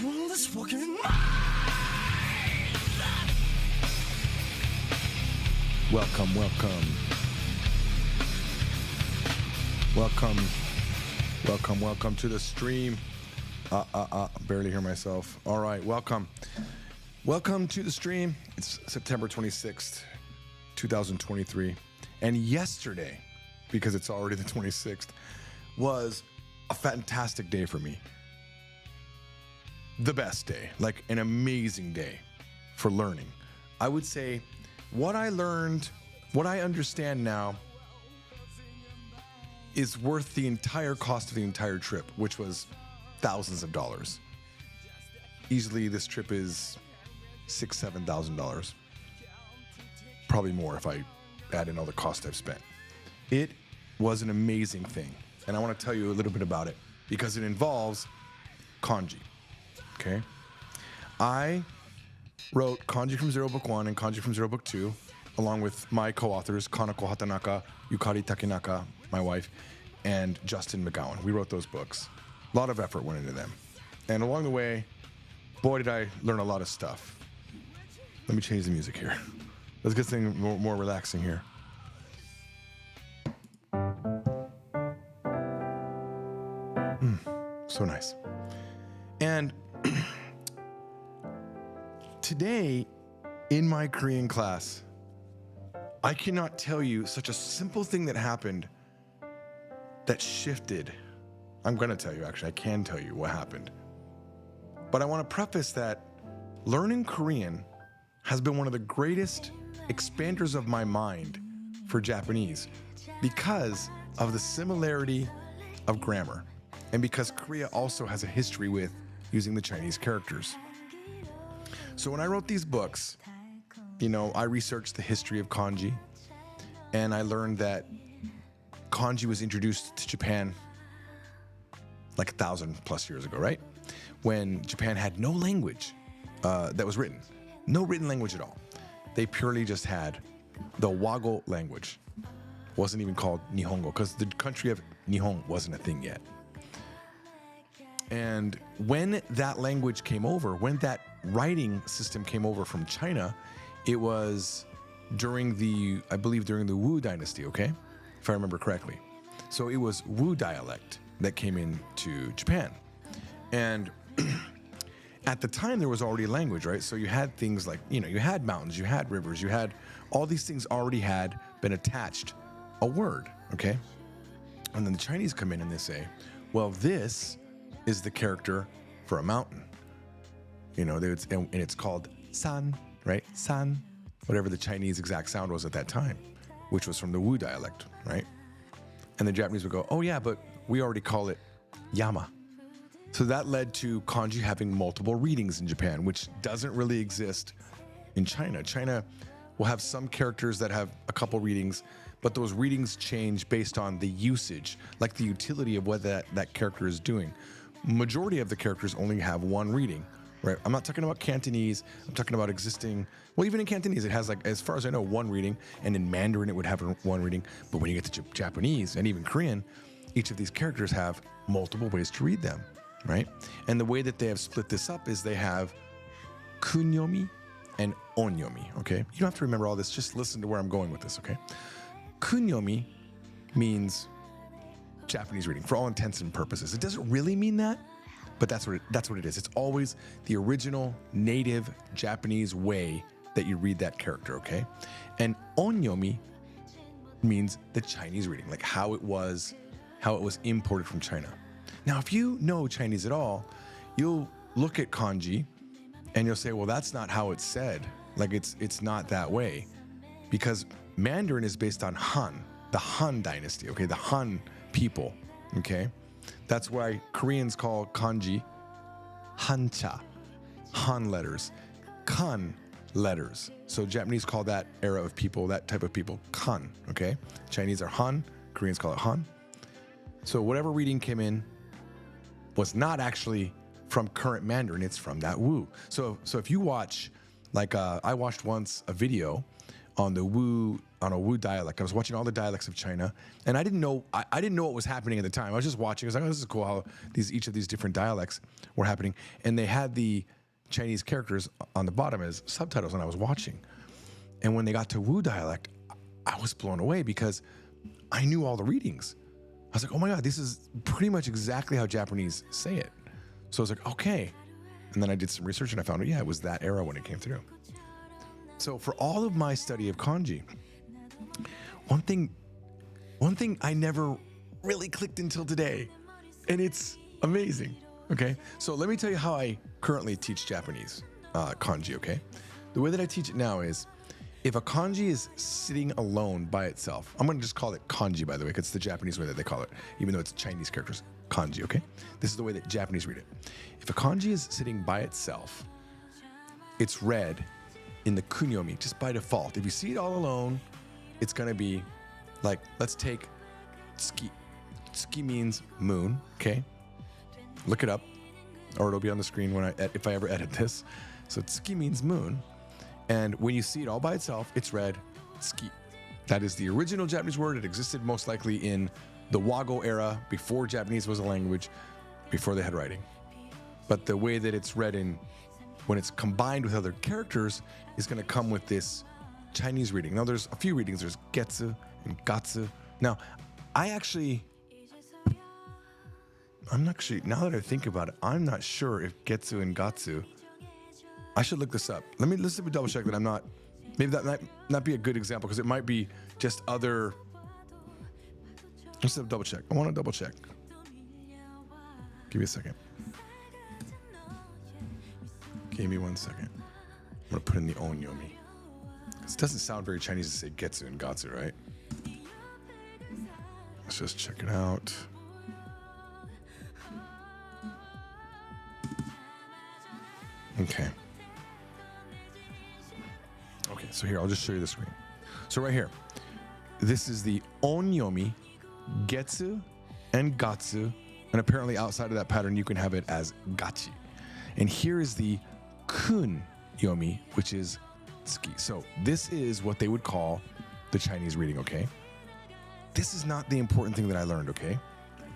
world is fucking Welcome. Welcome to the stream. Barely hear myself. All right, welcome. Welcome to the stream. It's September 26th, 2023. And yesterday, because it's already the 26th, was a fantastic day for me. The best day, like an amazing day for learning. I would say what I learned, what I understand now, is worth the entire cost of the entire trip, which was thousands of dollars. Easily, this trip is $6,000-$7,000. Probably more if I add in all the cost I've spent. It was an amazing thing, and I want to tell you a little bit about it because it involves kanji. Okay, I wrote Kanji from Zero Book 1 and Kanji from Zero Book 2, along with my co-authors, Kanako Hatanaka, Yukari Takenaka, my wife, and Justin McGowan. We wrote those books. A lot of effort went into them. And along the way, boy, did I learn a lot of stuff. Let me change the music here. Let's get things more relaxing here. So nice. And today, in my Korean class, I cannot tell you such a simple thing that happened that shifted. I'm going to tell you, actually. I can tell you what happened. But I want to preface that learning Korean has been one of the greatest expanders of my mind for Japanese because of the similarity of grammar and because Korea also has a history with using the Chinese characters. So when I wrote these books, I researched the history of kanji, and I learned that kanji was introduced to Japan like 1,000+ years ago, right? When Japan had no language that was written, no written language at all. They purely just had the Wago language. Wasn't even called Nihongo because the country of Nihon wasn't a thing yet. And when that language came over, when that writing system came over from China, it was during the Wu dynasty, okay? If I remember correctly. So it was Wu dialect that came into Japan. And at the time, there was already a language, right? So you had things like, you had mountains, you had rivers, you had all these things already had been attached a word, okay? And then the Chinese come in and they say, well, this is the character for a mountain. And it's called san, right? San, whatever the Chinese exact sound was at that time, which was from the Wu dialect, right? And the Japanese would go, oh yeah, but we already call it yama. So that led to kanji having multiple readings in Japan, which doesn't really exist in China. China will have some characters that have a couple readings, but those readings change based on the usage, like the utility of what that character is doing. Majority of the characters only have one reading, right? I'm not talking about Cantonese. I'm talking about existing. Well, even in Cantonese, it has, like, as far as I know, one reading, and in Mandarin, it would have one reading. But when you get to Japanese and even Korean, each of these characters have multiple ways to read them, right? And the way that they have split this up is they have kunyomi and onyomi, okay? You don't have to remember all this. Just listen to where I'm going with this, okay? Kunyomi means Japanese reading for all intents and purposes. It doesn't really mean that, but that's what it is. It's always the original native Japanese way that you read that character, okay? And onyomi means the Chinese reading, like how it was imported from China. Now, if you know Chinese at all, you'll look at kanji and you'll say, well, that's not how it's said. Like it's not that way, because Mandarin is based on Han, the Han dynasty, okay? The Han people, okay? That's why Koreans call kanji hancha, Han letters, kan letters. So Japanese call that era of people, that type of people, kan, okay? Chinese are Han, Koreans call it Han. So whatever reading came in was not actually from current Mandarin, it's from that Wu. So if you watch, like I watched once a video on the Wu on a Wu dialect. I was watching all the dialects of China, and I didn't know what was happening at the time. I was just watching. I was like, oh, this is cool how each of these different dialects were happening, and they had the Chinese characters on the bottom as subtitles, and I was watching. And when they got to Wu dialect, I was blown away because I knew all the readings. I was like, oh my God, this is pretty much exactly how Japanese say it. So I was like, okay. And then I did some research and I found out, yeah, it was that era when it came through. So for all of my study of kanji, one thing I never really clicked until today, and it's amazing. Okay, so let me tell you how I currently teach Japanese kanji, okay? The way that I teach it now is, if a kanji is sitting alone by itself, I'm gonna just call it kanji, by the way, because it's the Japanese way that they call it, even though it's Chinese characters, kanji, okay? This is the way that Japanese read it. If a kanji is sitting by itself, it's read in the kunyomi, just by default. If you see it all alone, it's gonna be like, let's take tsuki. Tsuki means moon, okay? Look it up, or it'll be on the screen if I ever edit this. So tsuki means moon, and when you see it all by itself, it's read tsuki. That is the original Japanese word. It existed most likely in the Wago era, before Japanese was a language, before they had writing. But the way that it's read when it's combined with other characters is going to come with this Chinese reading. Now there's a few readings. There's getsu and gatsu. Now, now that I think about it, I'm not sure if getsu and gatsu, I should look this up. Let's double check that I'm not, maybe that might not be a good example because it might be just other, let's double check. I want to double check. Give me a second. Give me 1 second. I'm gonna put in the onyomi. It doesn't sound very Chinese to say getsu and gatsu, right? Let's just check it out. Okay. Okay, so here, I'll just show you the screen. So right here, this is the onyomi, getsu, and gatsu, and apparently outside of that pattern, you can have it as gachi. And here is the kun yomi, which is tsuki. So this is what they would call the Chinese reading, okay? This is not the important thing that I learned, okay?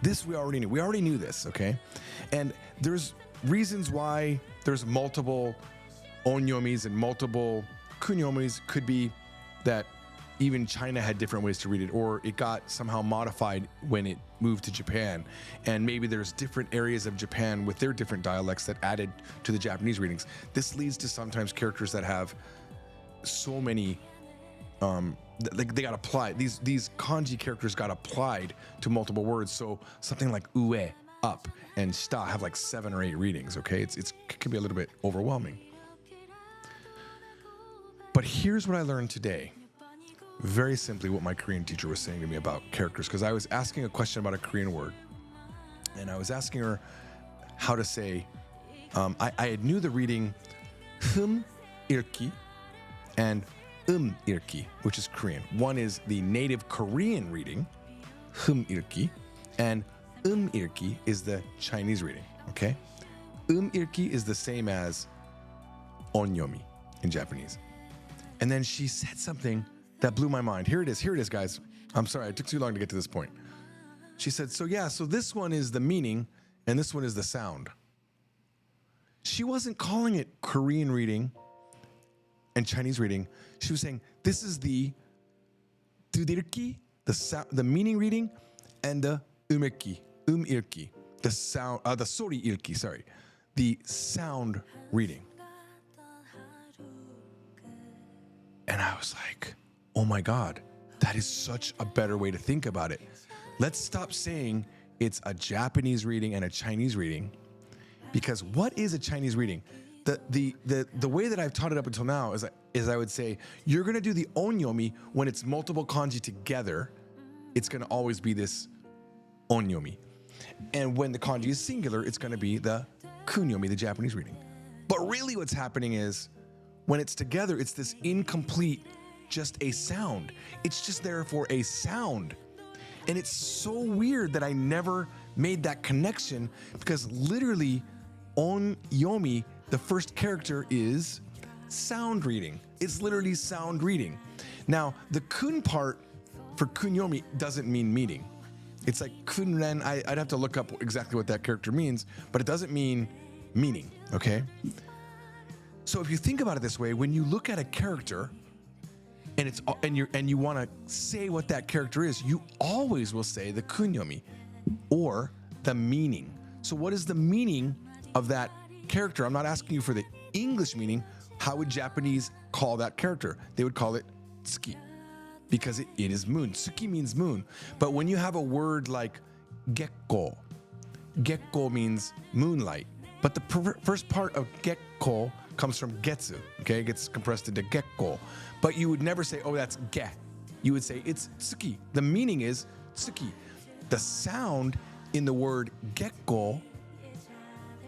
This we already knew. We already knew this, okay? And there's reasons why there's multiple onyomis and multiple kunyomis. Could be that even China had different ways to read it, or it got somehow modified when it moved to Japan. And maybe there's different areas of Japan with their different dialects that added to the Japanese readings. This leads to sometimes characters that have so many, like they got applied. These kanji characters got applied to multiple words. So something like ue, up, and shita have like 7 or 8 readings, okay? It can be a little bit overwhelming. But here's what I learned today. Very simply what my Korean teacher was saying to me about characters, because I was asking a question about a Korean word, and I was asking her how to say, I knew the reading irki and irki, which is Korean. One is the native Korean reading, irki, and irki is the Chinese reading, okay? Irki is the same as onyomi in Japanese. And then she said something that blew my mind. Here it is, guys. I'm sorry, it took too long to get to this point. She said, so this one is the meaning, and this one is the sound. She wasn't calling it Korean reading and Chinese reading. She was saying, this is the dudirki, the meaning reading, and the irki, the sound, the sori irki, sorry, the sound reading. And I was like, oh my God, that is such a better way to think about it. Let's stop saying it's a Japanese reading and a Chinese reading, because what is a Chinese reading? The way that I've taught it up until now is I would say, you're gonna do the onyomi when it's multiple kanji together. It's gonna always be this onyomi. And when the kanji is singular, it's gonna be the kunyomi, the Japanese reading. But really what's happening is, when it's together, it's this incomplete, just a sound. It's just there for a sound. And it's so weird that I never made that connection, because literally on yomi, the first character is sound reading. It's literally sound reading. Now, the kun part for kunyomi doesn't mean meaning. It's like kunren. I'd have to look up exactly what that character means, but it doesn't mean meaning, okay? So if you think about it this way, when you look at a character and you want to say what that character is, you always will say the kunyomi or the meaning. So what is the meaning of that character? I'm not asking you for the English meaning. How would Japanese call that character? They would call it tsuki because it is moon. Tsuki means moon. But when you have a word like gekko, gekko means moonlight. But the first part of gekko comes from getsu, okay? It gets compressed into gekko. But you would never say, oh, that's ge. You would say it's tsuki. The meaning is tsuki. The sound in the word gekko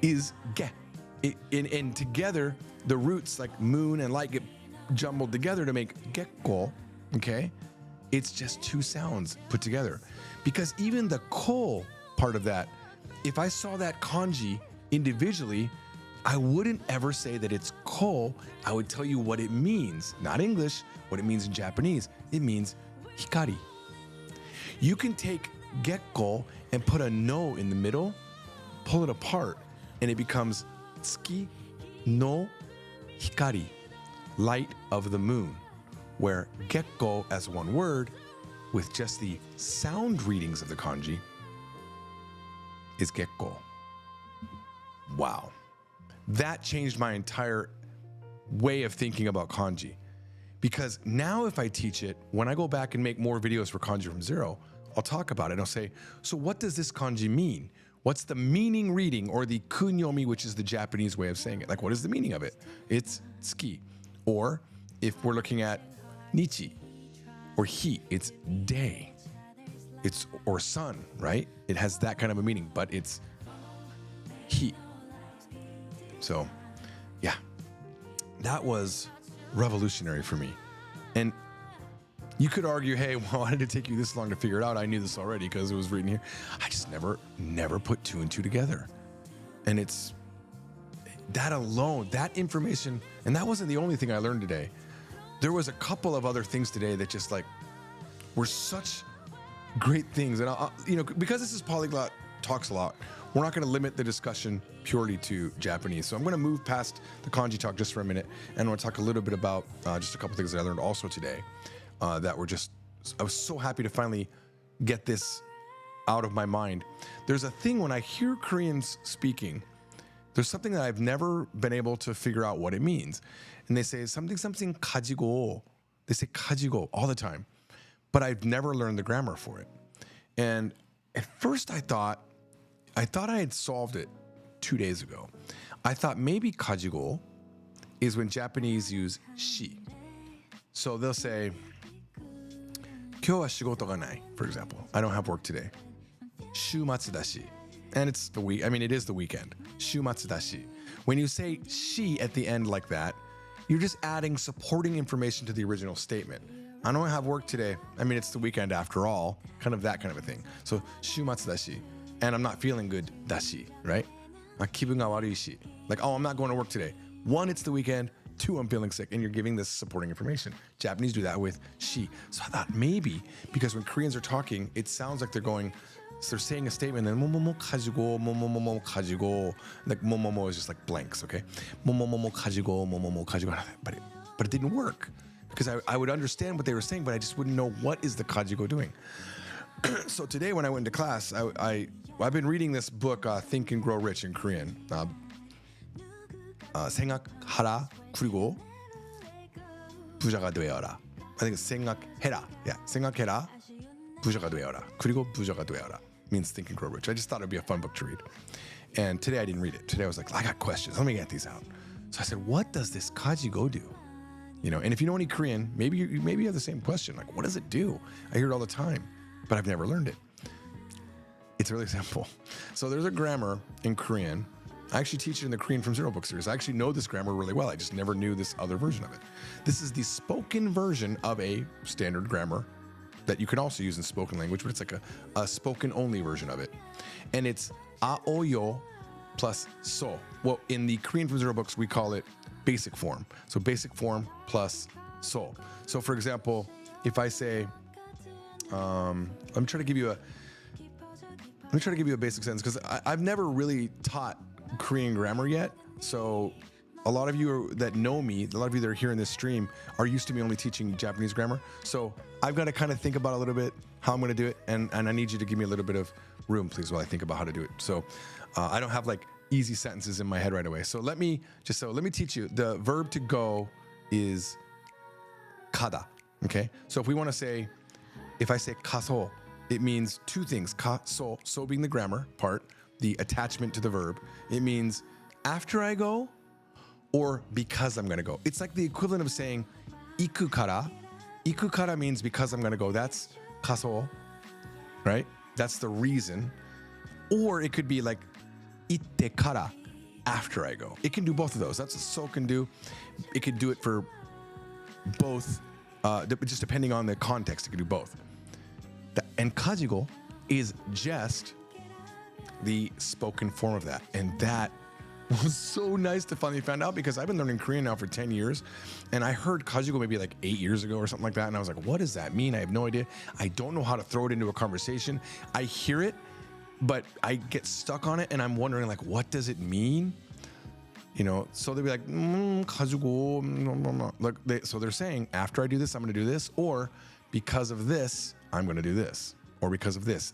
is ge. And together, the roots like moon and light get jumbled together to make gekko, okay? It's just two sounds put together. Because even the ko part of that, if I saw that kanji individually, I wouldn't ever say that it's ko. I would tell you what it means, not English, what it means in Japanese. It means hikari. You can take gekko and put a no in the middle, pull it apart, and it becomes tsuki no hikari, light of the moon, where gekko as one word with just the sound readings of the kanji is gekko. Wow. That changed my entire way of thinking about kanji. Because now if I teach it, when I go back and make more videos for kanji from zero, I'll talk about it and I'll say, so what does this kanji mean? What's the meaning reading, or the kunyomi, which is the Japanese way of saying it? Like, what is the meaning of it? It's tsuki. Or if we're looking at nichi or hi, it's day. It's or sun, right? It has that kind of a meaning, but it's hi. So, yeah, that was revolutionary for me. And you could argue, hey, well, why did it take you this long to figure it out? I knew this already because it was written here. I just never put two and two together. And it's that alone, that information, and that wasn't the only thing I learned today. There was a couple of other things today that just like were such great things. And because this is Polyglot Talks-a-lot, we're not going to limit the discussion purely to Japanese. So I'm going to move past the kanji talk just for a minute, and I want to talk a little bit about just a couple things that I learned also today that were just, I was so happy to finally get this out of my mind. There's a thing when I hear Koreans speaking, there's something that I've never been able to figure out what it means. And they say something 가지고. They say 가지고 all the time, but I've never learned the grammar for it. And at first I thought I had solved it 2 days ago. I thought maybe 가지고 is when Japanese use shi. So they'll say, 今日は仕事がない, for example. I don't have work today. 週末だし. And it's the week. I mean, it is the weekend. 週末だし. When you say she at the end like that, you're just adding supporting information to the original statement. I don't have work today. I mean, it's the weekend after all. Kind of that kind of a thing. So 週末だし. And I'm not feeling good, だし, right? 気分が悪いし. Like, oh, I'm not going to work today. 1, it's the weekend. 2, I'm feeling sick. And you're giving this supporting information. Japanese do that with she. So I thought maybe, because when Koreans are talking, it sounds like they're saying a statement, and then momomo kajigo. Like momomo is just like blanks, okay? Momomo kajigo. But it didn't work. Because I would understand what they were saying, but I just wouldn't know what is the kajigo doing. So today when I went to class, I've been reading this book, Think and Grow Rich in Korean. 생각하라 그리고 부자가 되어라. I think it's 생각해라. Yeah, 생각해라 부자가 되어라. 그리고 부자가 되어라 means Think and Grow Rich. I just thought it'd be a fun book to read. And today I didn't read it. Today I was like, I got questions. Let me get these out. So I said, what does this kajigo do? And if you know any Korean, maybe you have the same question. Like, what does it do? I hear it all the time, but I've never learned it. It's really simple. So there's a grammar in Korean. I actually teach it in the Korean from Zero book series. I actually know this grammar really well. I just never knew this other version of it. This is the spoken version of a standard grammar that you can also use in spoken language, but it's like a spoken only version of it. And it's aoyo plus so. Well, in the Korean from Zero books, we call it basic form. So basic form plus so. So for example, if I say, let me try to give you a basic sentence because I've never really taught Korean grammar yet. So a lot of you that know me, a lot of you that are here in this stream are used to me only teaching Japanese grammar. So I've got to kind of think about a little bit how I'm going to do it. And I need you to give me a little bit of room, please, while I think about how to do it. So I don't have like easy sentences in my head right away. So let me teach you. The verb to go is kada. Okay. So if we want to say, if I say kaso, it means two things. Kaso, so being the grammar part, the attachment to the verb. It means after I go or because I'm going to go. It's like the equivalent of saying iku kara. Iku kara means because I'm going to go. That's kaso, right? That's the reason. Or it could be like itte kara, after I go. It can do both of those. That's what so can do. It could do it for both, just depending on the context, it could do both. And kajigo is just the spoken form of that. And that was so nice to finally find out because I've been learning Korean now for 10 years. And I heard kajigo maybe like 8 years ago or something like that. And I was like, what does that mean? I have no idea. I don't know how to throw it into a conversation. I hear it, but I get stuck on it. And I'm wondering like, what does it mean? You know, so they'll be like, kajigo. Like so they're saying, after I do this, I'm going to do this. Or because of this, I'm going to do this. Or because of this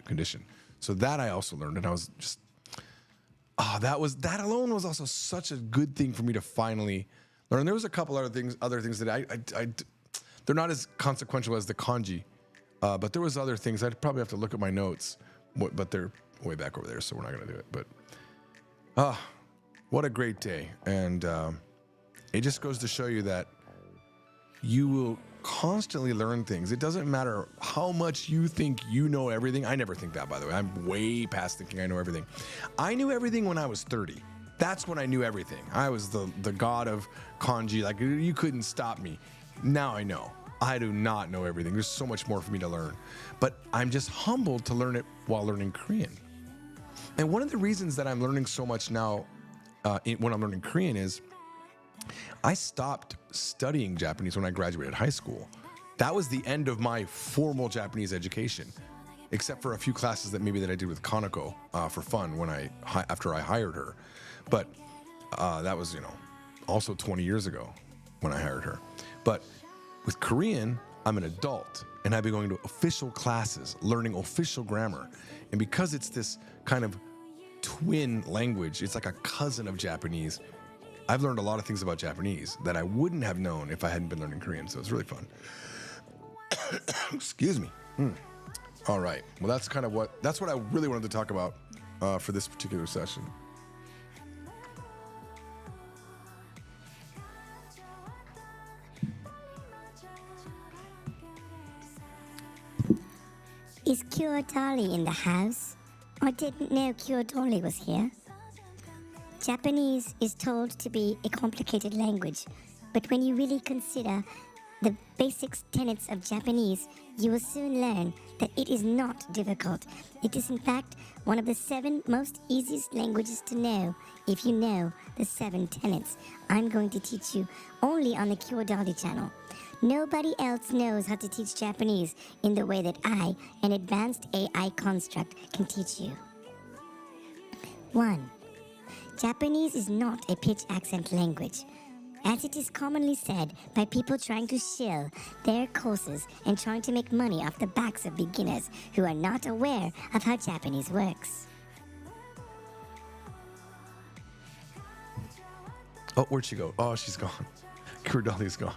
condition. So that I also learned. And I was just, that alone was also such a good thing for me to finally learn. There was a couple other things that I they're not as consequential as the kanji, but there was other things. I'd probably have to look at my notes, but they're way back over there, so we're not going to do it. But what a great day. And it just goes to show you that you will constantly learn things. It doesn't matter how much you think you know everything. I never think that, by the way. I'm way past thinking I know everything. I knew everything when I was 30. That's when I knew everything. I was the god of kanji. Like, you couldn't stop me. Now I know. I do not know everything. There's so much more for me to learn. But I'm just humbled to learn it while learning Korean. And one of the reasons that I'm learning so much now when I'm learning Korean is I stopped studying Japanese when I graduated high school. That was the end of my formal Japanese education, except for a few classes that I did with Kanako for fun after I hired her. But that was, also 20 years ago when I hired her. But with Korean, I'm an adult and I've been going to official classes, learning official grammar. And because it's this kind of twin language, it's like a cousin of Japanese, I've learned a lot of things about Japanese that I wouldn't have known if I hadn't been learning Korean. So it's really fun. Excuse me. All right. Well, that's what I really wanted to talk about for this particular session. Is Kyodali in the house? I didn't know Kyodali was here. Japanese is told to be a complicated language, but when you really consider the basic tenets of Japanese, you will soon learn that it is not difficult. It is in fact one of the 7 most easiest languages to know if you know the 7 tenets. I'm going to teach you only on the Kyodali channel. Nobody else knows how to teach Japanese in the way that I, an advanced AI construct, can teach you. 1. Japanese is not a pitch accent language, as it is commonly said by people trying to shill their courses and trying to make money off the backs of beginners who are not aware of how Japanese works. Oh, where'd she go? Oh, she's gone. Kyodali's gone.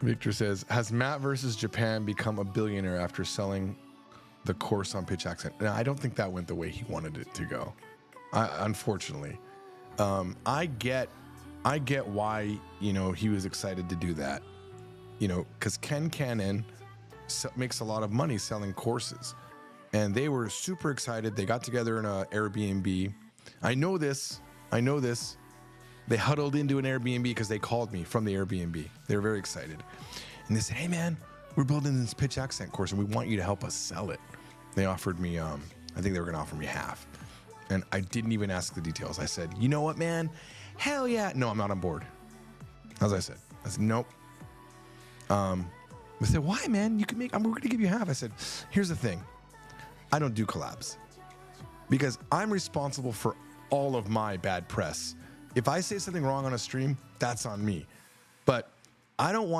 Victor says, has Matt versus Japan become a billionaire after selling the course on pitch accent? Now, I don't think that went the way he wanted it to go. Unfortunately, I get why he was excited to do that. Because Ken Cannon makes a lot of money selling courses, and they were super excited. They got together in an Airbnb. I know this. They huddled into an Airbnb because they called me from the Airbnb. They were very excited, and they said, "Hey, man, we're building this pitch accent course and we want you to help us sell it. They offered me, I think they were going to offer me half. And I didn't even ask the details. I said, you know what, man? Hell yeah. No, I'm not on board. As I said, nope. They said, why, man? We're going to give you half. I said, here's the thing. I don't do collabs because I'm responsible for all of my bad press. If I say something wrong on a stream, that's on me. But I don't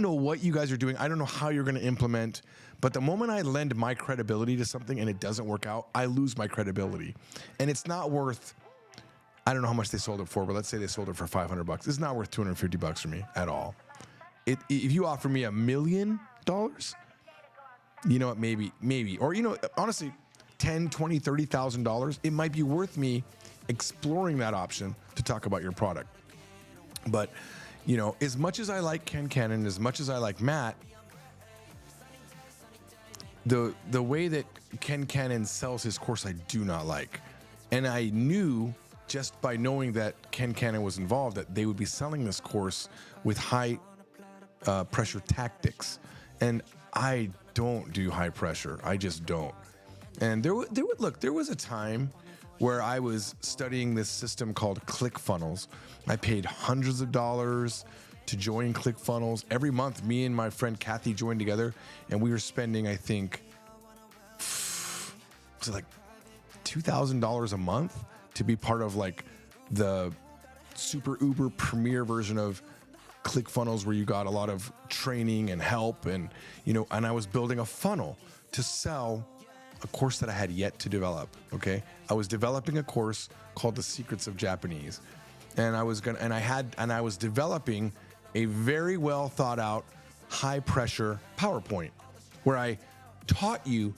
know what you guys are doing. I don't know how you're going to implement. But the moment I lend my credibility to something and it doesn't work out, I lose my credibility. And it's not worth, I don't know how much they sold it for, but let's say they sold it for $500. It's not worth $250 for me at all. If you offer me $1 million, you know what, maybe. Or, you know, honestly, $10,000, $20,000, $30,000, it might be worth me exploring that option to talk about your product. But, you know, as much as I like Ken Cannon, as much as I like Matt, the way that Ken Cannon sells his course, I do not like. And I knew just by knowing that Ken Cannon was involved that they would be selling this course with high pressure tactics. And I don't do high pressure. I just don't. And there was a time where I was studying this system called ClickFunnels. I paid hundreds of dollars to join ClickFunnels. Every month, me and my friend Kathy joined together, and we were spending, I think, was it like $2,000 a month to be part of like the super uber premier version of ClickFunnels, where you got a lot of training and help, and you know, and I was building a funnel to sell a course that I had yet to develop. Okay, I was developing a course called The Secrets of Japanese, and I was developing a very well thought out, high pressure PowerPoint where I taught you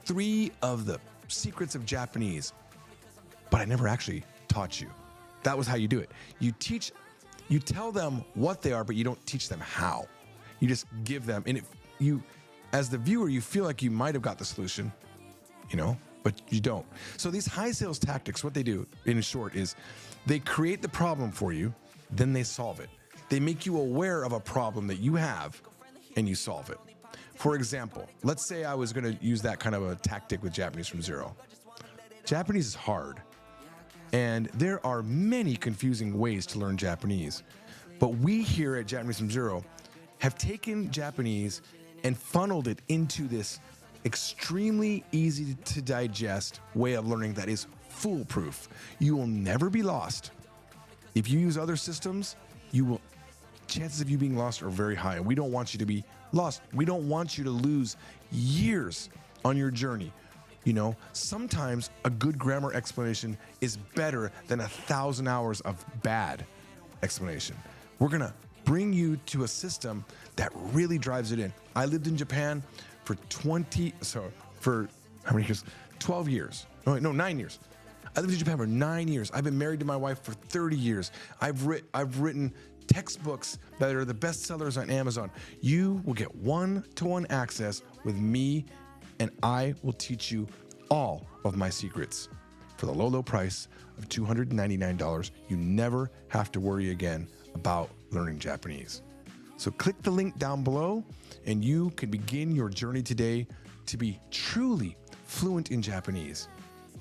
3 of the secrets of Japanese, but I never actually taught you. That was how you do it. You tell them what they are, but you don't teach them how. You just give them, and as the viewer, you feel like you might have got the solution, you know, but you don't. So these high sales tactics, what they do in short is they create the problem for you, then they solve it. They make you aware of a problem that you have and you solve it. For example, let's say I was going to use that kind of a tactic with Japanese from zero. Japanese is hard, and there are many confusing ways to learn Japanese. But we here at Japanese from Zero have taken Japanese and funneled it into this extremely easy to digest way of learning that is foolproof. You will never be lost. If you use other systems, chances of you being lost are very high. And we don't want you to be lost. We don't want you to lose years on your journey. You know, sometimes a good grammar explanation is better than 1,000 hours of bad explanation. We're going to bring you to a system that really drives it in. I lived in Japan for how many years? 12 years. No, 9 years. I lived in Japan for 9 years. I've been married to my wife for 30 years. I've written textbooks that are the best sellers on Amazon. You will get one-to-one access with me, and I will teach you all of my secrets for the low, low price of $299. You never have to worry again about learning Japanese. So click the link down below, and you can begin your journey today to be truly fluent in Japanese.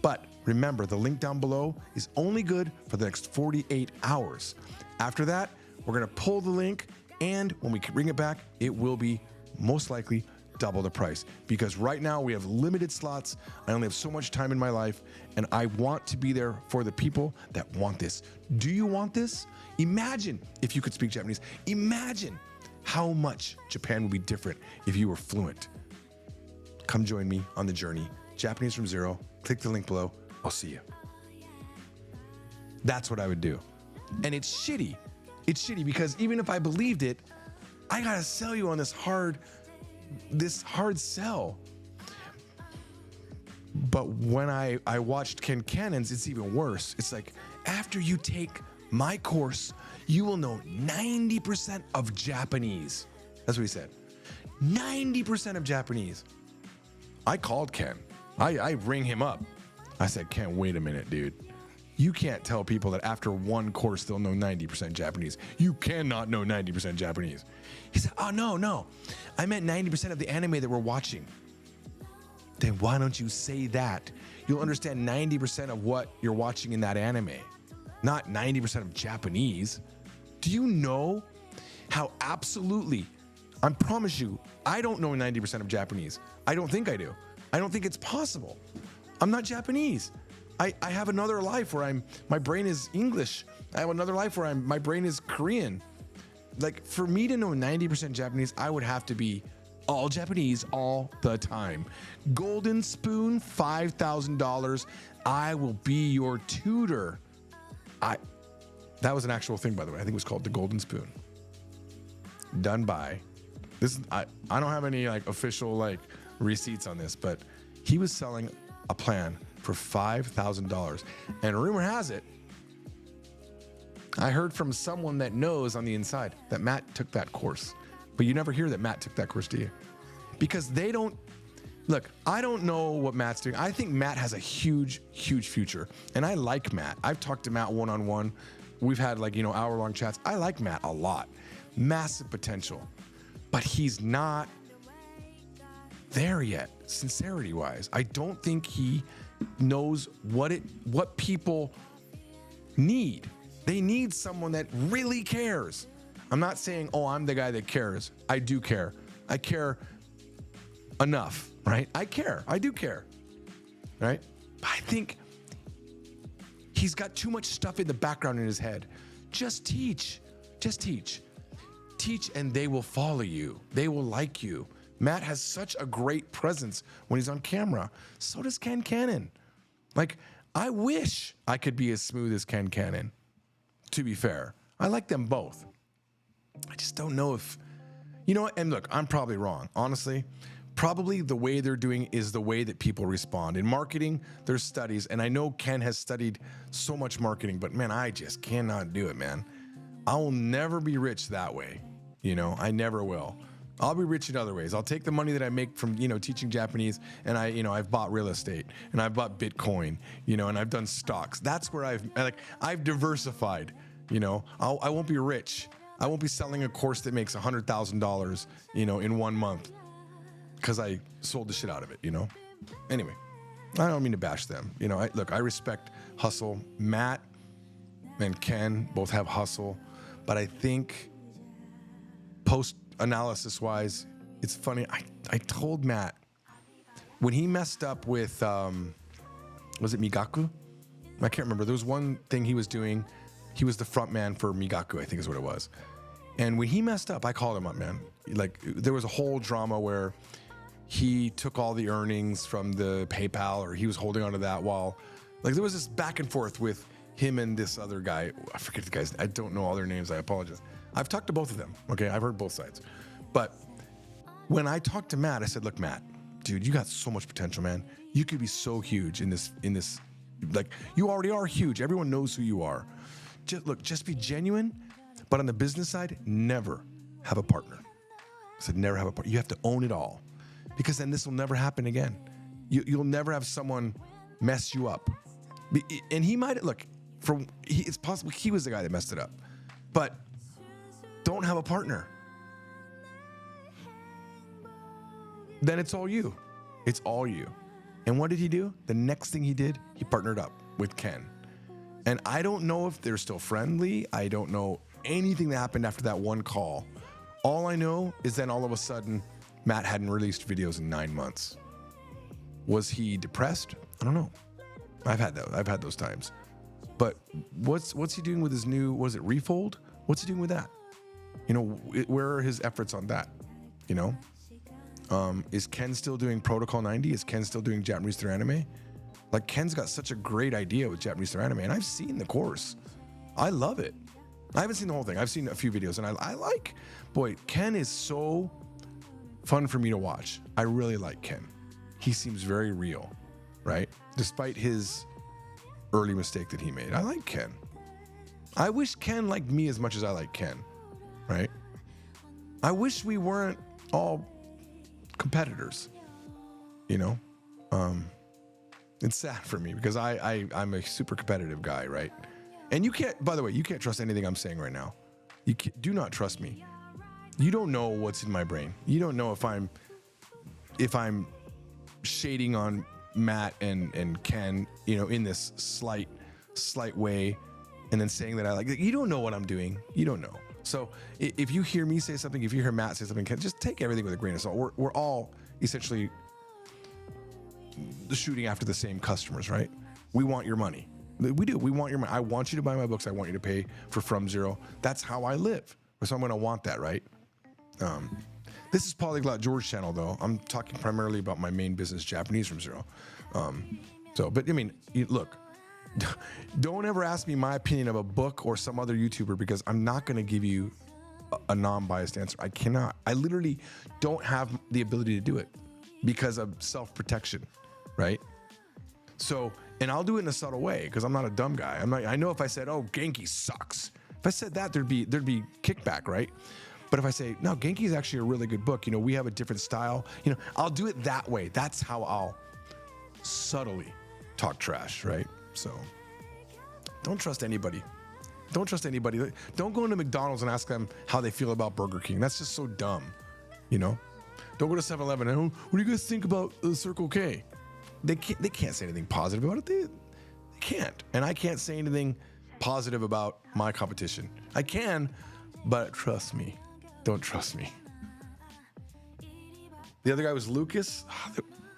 But remember, the link down below is only good for the next 48 hours. After that, we're going to pull the link, and when we bring it back, it will be most likely double the price, because right now we have limited slots. I only have so much time in my life, and I want to be there for the people that want this. Do you want this? Imagine if you could speak Japanese. Imagine how much Japan would be different if you were fluent. Come join me on the journey. Japanese from Zero. Click the link below. I'll see you. That's what I would do. And it's shitty. It's shitty because even if I believed it, I gotta sell you on this hard sell. But when I watched Ken Cannon's, it's even worse. It's like, after you take my course, you will know 90% of Japanese. That's what he said. 90% of Japanese. I called Ken. I ring him up. I said, Ken, wait a minute, dude. You can't tell people that after one course they'll know 90% Japanese. You cannot know 90% Japanese. He said, oh, no. I meant 90% of the anime that we're watching. Then why don't you say that? You'll understand 90% of what you're watching in that anime, not 90% of Japanese. Do you know how absolutely, I promise you, I don't know 90% of Japanese. I don't think I do. I don't think it's possible. I'm not Japanese. I have another life where my brain is English. I have another life where my brain is Korean. Like, for me to know 90% Japanese, I would have to be all Japanese all the time. Golden spoon, $5,000. I will be your tutor. That was an actual thing, by the way. I think it was called the Golden Spoon. Done by this. I don't have any like official like receipts on this, but he was selling a plan for $5,000. And rumor has it, I heard from someone that knows on the inside that Matt took that course. But you never hear that Matt took that course, do you? Because they don't, look, I don't know what Matt's doing. I think Matt has a huge, huge future. And I like Matt. I've talked to Matt one-on-one. We've had like, hour-long chats. I like Matt a lot. Massive potential. But he's not there yet, sincerity-wise. I don't think he knows what people need. They need someone that really cares. I'm not saying, oh, I'm the guy that cares. I do care. I care enough, right? I care. I do care, right? But I think he's got too much stuff in the background in his head. Just teach. Just teach. Teach and they will follow you. They will like you. Matt has such a great presence when he's on camera. So does Ken Cannon. Like, I wish I could be as smooth as Ken Cannon, to be fair. I like them both. I just don't know if, and look, I'm probably wrong. Honestly, probably the way they're doing is the way that people respond. In marketing, there's studies, and I know Ken has studied so much marketing, but man, I just cannot do it, man. I will never be rich that way. I never will. I'll be rich in other ways. I'll take the money that I make from, teaching Japanese, and I've bought real estate, and I've bought Bitcoin, and I've done stocks. That's where I've diversified, I won't be rich. I won't be selling a course that makes $100,000, in 1 month because I sold the shit out of it, Anyway, I don't mean to bash them. I respect hustle. Matt and Ken both have hustle, but I think post-analysis wise, it's funny. I told Matt when he messed up with, was it Migaku? I can't remember. There was one thing he was doing. He was the front man for Migaku, I think is what it was. And when he messed up, I called him up, man. Like, there was a whole drama where he took all the earnings from the PayPal, or he was holding onto that while, like, there was this back and forth with him and this other guy. I forget the guys. I don't know all their names. I apologize. I've talked to both of them. Okay, I've heard both sides. But when I talked to Matt, I said, look, Matt, dude, you got so much potential, man. You could be so huge in this, like, you already are huge. Everyone knows who you are. Just be genuine, but on the business side, never have a partner. I said, never have a partner. You have to own it all, because then this will never happen again. You'll never have someone mess you up. And he might, it's possible he was the guy that messed it up, but don't have a partner. Then it's all you. It's all you. And what did he do? The next thing he did, he partnered up with Ken. And I don't know if they're still friendly. I don't know anything that happened after that one call. All I know is then all of a sudden, Matt hadn't released videos in 9 months. Was he depressed? I don't know. I've had those times. But what's he doing with his new, was it Refold? What's he doing with that? Where are his efforts on that? Is Ken still doing Protocol 90? Is Ken still doing Japanese through anime? Like, Ken's got such a great idea with Japanese through anime, and I've seen the course. I love it. I haven't seen the whole thing. I've seen a few videos, and I like, boy, Ken is so fun for me to watch. I really like Ken. He seems very real, right? Despite his early mistake that he made. I like Ken. I wish Ken liked me as much as I like Ken, right? I wish we weren't all competitors, It's sad for me because I'm a super competitive guy, right? And you can't, by the way, you can't trust anything I'm saying right now. Do not trust me. You don't know what's in my brain. You don't know if I'm shading on Matt and Ken, in this slight way, and then saying that I like. You don't know what I'm doing. You don't know. So if you hear me say something, if you hear Matt say something, Ken, just take everything with a grain of salt. We're all essentially shooting after the same customers, right? We want your money. We do. We want your money. I want you to buy my books. I want you to pay for From Zero. That's how I live. So I'm going to want that, right? This is Polyglot George channel, though. I'm talking primarily about my main business, Japanese From Zero. But I mean, look, don't ever ask me my opinion of a book or some other YouTuber because I'm not going to give you a non-biased answer. I cannot. I literally don't have the ability to do it because of self-protection, right? So, and I'll do it in a subtle way because I'm not a dumb guy. I know if I said, "Oh, Genki sucks," if I said that, there'd be kickback, right? But if I say, "No, Genki is actually a really good book. We have a different style," I'll do it that way. That's how I'll subtly talk trash, right? So, don't trust anybody. Don't trust anybody. Don't go into McDonald's and ask them how they feel about Burger King. That's just so dumb, Don't go to 7-Eleven and, "What do you guys think about Circle K?" They can't say anything positive about it. They can't. And I can't say anything positive about my competition. I can, but trust me. Don't trust me. The other guy was Lucas.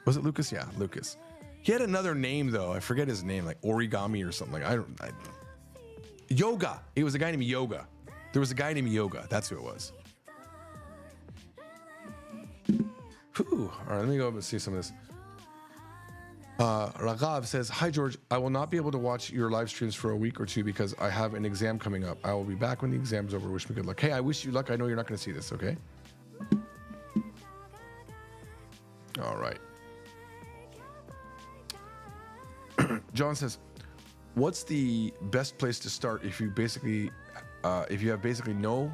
Was it Lucas? Yeah, Lucas. He had another name, though. I forget his name, like Origami or something. Yoga. It was a guy named Yoga. There was a guy named Yoga. That's who it was. Whew. All right, let me go up and see some of this. Raghav says, "Hi, George. I will not be able to watch your live streams for a week or two because I have an exam coming up. I will be back when the exam's over. Wish me good luck." Hey, I wish you luck. I know you're not going to see this, okay? All right. John says, "What's the best place to start if you have basically no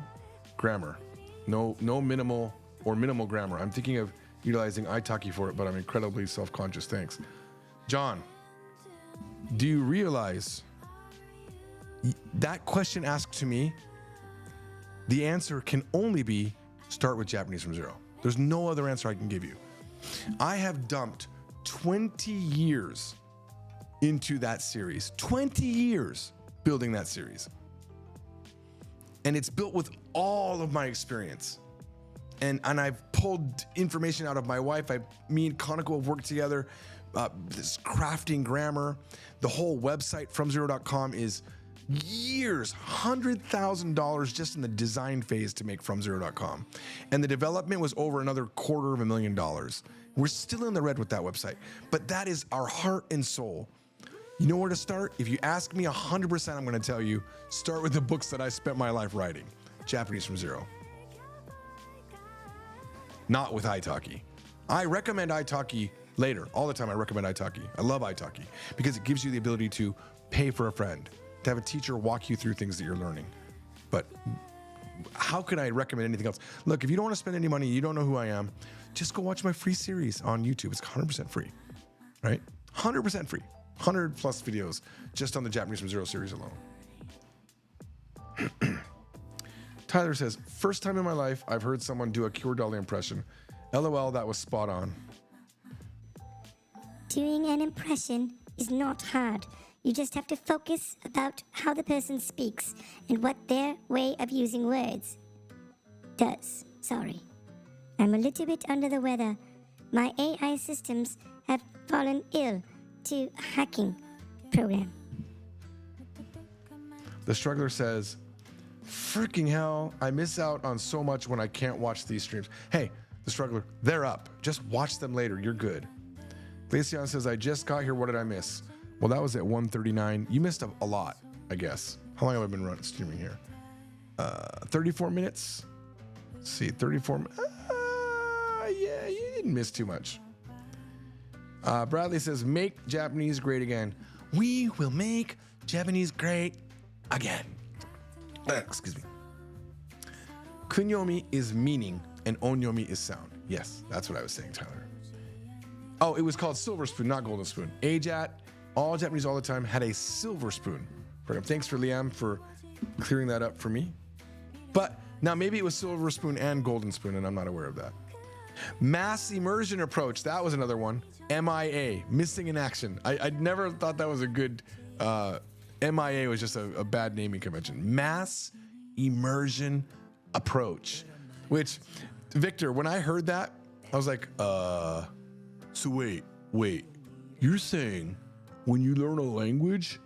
grammar, no minimal or minimal grammar? I'm thinking of utilizing italki for it, but I'm incredibly self-conscious. Thanks." John, do you realize that question asked to me, the answer can only be start with Japanese From Zero. There's no other answer I can give you. I have dumped 20 years into that series, 20 years building that series. And it's built with all of my experience. And I've pulled information out of my wife. Me and Kanako have worked together. This crafting grammar. The whole website, FromZero.com, is years, $100,000 just in the design phase to make FromZero.com. And the development was over another $250,000. We're still in the red with that website. But that is our heart and soul. You know where to start? If you ask me 100%, I'm going to tell you, start with the books that I spent my life writing. Japanese From Zero. Not with italki. I recommend italki later. All the time I recommend italki. I love italki because it gives you the ability to pay for a friend, to have a teacher walk you through things that you're learning. But how can I recommend anything else? Look, if you don't want to spend any money, you don't know who I am, just go watch my free series on YouTube. It's 100% free, right? 100% free. 100 plus videos just on the Japanese From Zero series alone. Tyler says, "First time in my life I've heard someone do a Cure Dolly impression. LOL, that was spot on." Doing an impression is not hard. You just have to focus about how the person speaks and what their way of using words does. Sorry. I'm a little bit under the weather. My AI systems have fallen ill to hacking program. The Struggler says, "Freaking hell, I miss out on so much when I can't watch these streams." Hey, The Struggler, they're up. Just watch them later. You're good. Glacian says, "I just got here. What did I miss?" Well, that was at 1:39. You missed a lot, I guess. How long have I been streaming here? 34 minutes. Let's see, 34 minutes. Yeah, you didn't miss too much. Bradley says, "Make Japanese great again." We will make Japanese great again. Excuse me. Kunyomi is meaning and onyomi is sound. Yes, that's what I was saying, Tyler. Oh, it was called silver spoon, not golden spoon. AJAT, all Japanese all the time, had a silver spoon program. Thanks for Liam for clearing that up for me. But now maybe it was silver spoon and golden spoon, and I'm not aware of that. Mass immersion approach, that was another one. MIA, missing in action. I never thought that was a good, MIA was just a bad naming convention. Mass immersion approach, which, Victor, when I heard that, I was like, so wait, you're saying when you learn a language,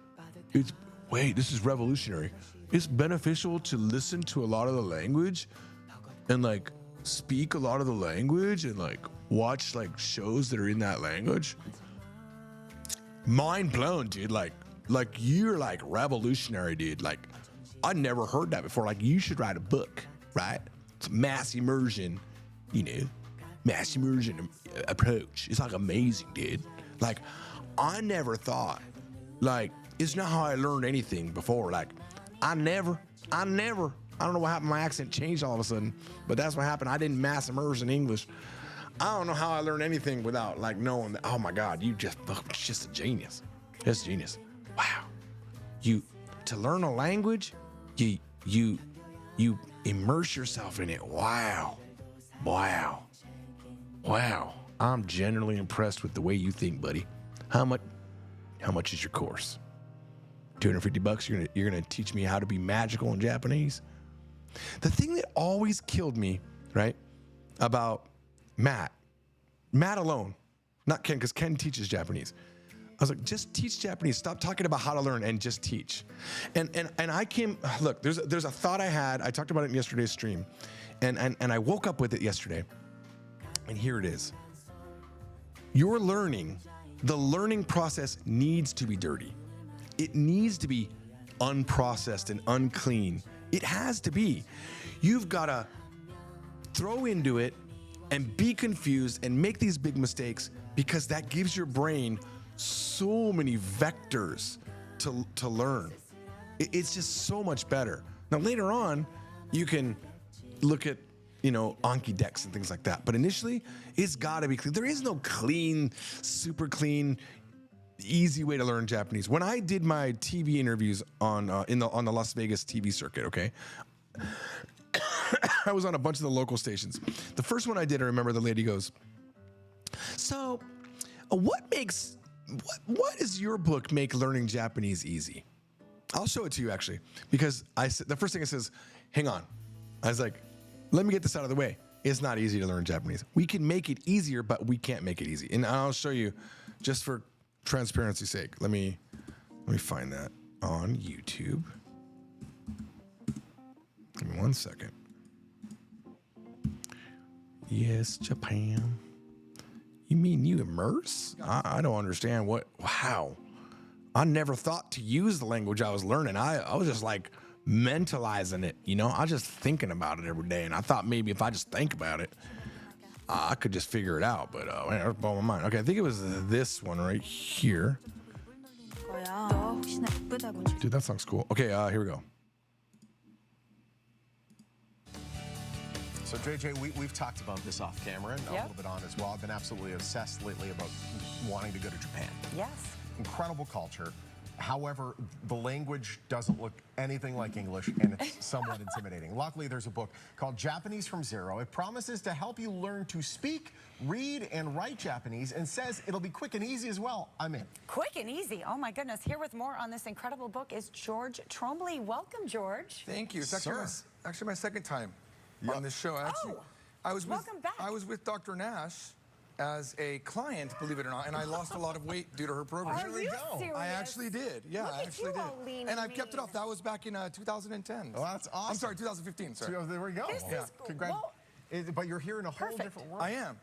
this is revolutionary. It's beneficial to listen to a lot of the language and like speak a lot of the language and like watch like shows that are in that language. Mind blown, dude. Like you're like revolutionary, dude. Like I never heard that before. Like you should write a book, right? It's mass immersion, mass immersion approach. It's like amazing, dude. Like I never thought, like it's not how I learned anything before. Like I don't know what happened. My accent changed all of a sudden, but that's what happened. I didn't mass immerse in English. I don't know how I learned anything without like knowing that, oh my God, it's just a genius. Just a genius. Wow. To learn a language, you immerse yourself in it. Wow. I'm genuinely impressed with the way you think, buddy. How much is your course? $250. You're gonna teach me how to be magical in Japanese. The thing that always killed me, right, about Matt alone, not Ken, because Ken teaches Japanese. I was like, just teach Japanese. Stop talking about how to learn and just teach. And I came, look, there's a thought I had. I talked about it in yesterday's stream, and I woke up with it yesterday, and here it is. Your learning, the learning process needs to be dirty. It needs to be unprocessed and unclean. It has to be. You've got to throw into it and be confused and make these big mistakes because that gives your brain so many vectors to learn. It's just so much better. Now, later on, you can look at, Anki decks and things like that. But initially, it's got to be clean. There is no clean, super clean, easy way to learn Japanese. When I did my TV interviews on the Las Vegas TV circuit, okay, I was on a bunch of the local stations. The first one I did, I remember the lady goes, "So, what does your book make learning Japanese easy?" I'll show it to you actually, because the first thing it says, "Hang on." I was like, "Let me get this out of the way. It's not easy to learn Japanese. We can make it easier, but we can't make it easy." And I'll show you, just for transparency's sake. Let me find that on YouTube. Give me 1 second. Yes, Japan. You mean you immerse? I don't understand wow. I never thought to use the language I was learning. I was just like mentalizing it, I was just thinking about it every day. And I thought maybe if I just think about it, I could just figure it out, but man, it blew my mind. Okay, I think it was this one right here. Dude, that song's cool. Okay, here we go. So JJ, we've talked about this off camera and a little bit on as well. I've been absolutely obsessed lately about wanting to go to Japan. Yes. Incredible culture. However, the language doesn't look anything like English, and it's somewhat intimidating. Luckily, there's a book called Japanese from Zero. It promises to help you learn to speak, read, and write Japanese, and says it'll be quick and easy as well. I'm in. Quick and easy. Oh, my goodness. Here with more on this incredible book is George Trombley. Welcome, George. Thank you. It's actually my second time on this show. Welcome back. I was with Dr. Nash as a client, believe it or not, and I lost a lot of weight due to her program. Are you serious? I actually did. Yeah, Look I actually at you, did. all lean And I've mean. kept it off. That was back in 2010. Well, that's awesome. I'm sorry, 2015. Sorry. So there we go. This is cool. Congrats. Well, But you're here in a whole Perfect. different world. I am.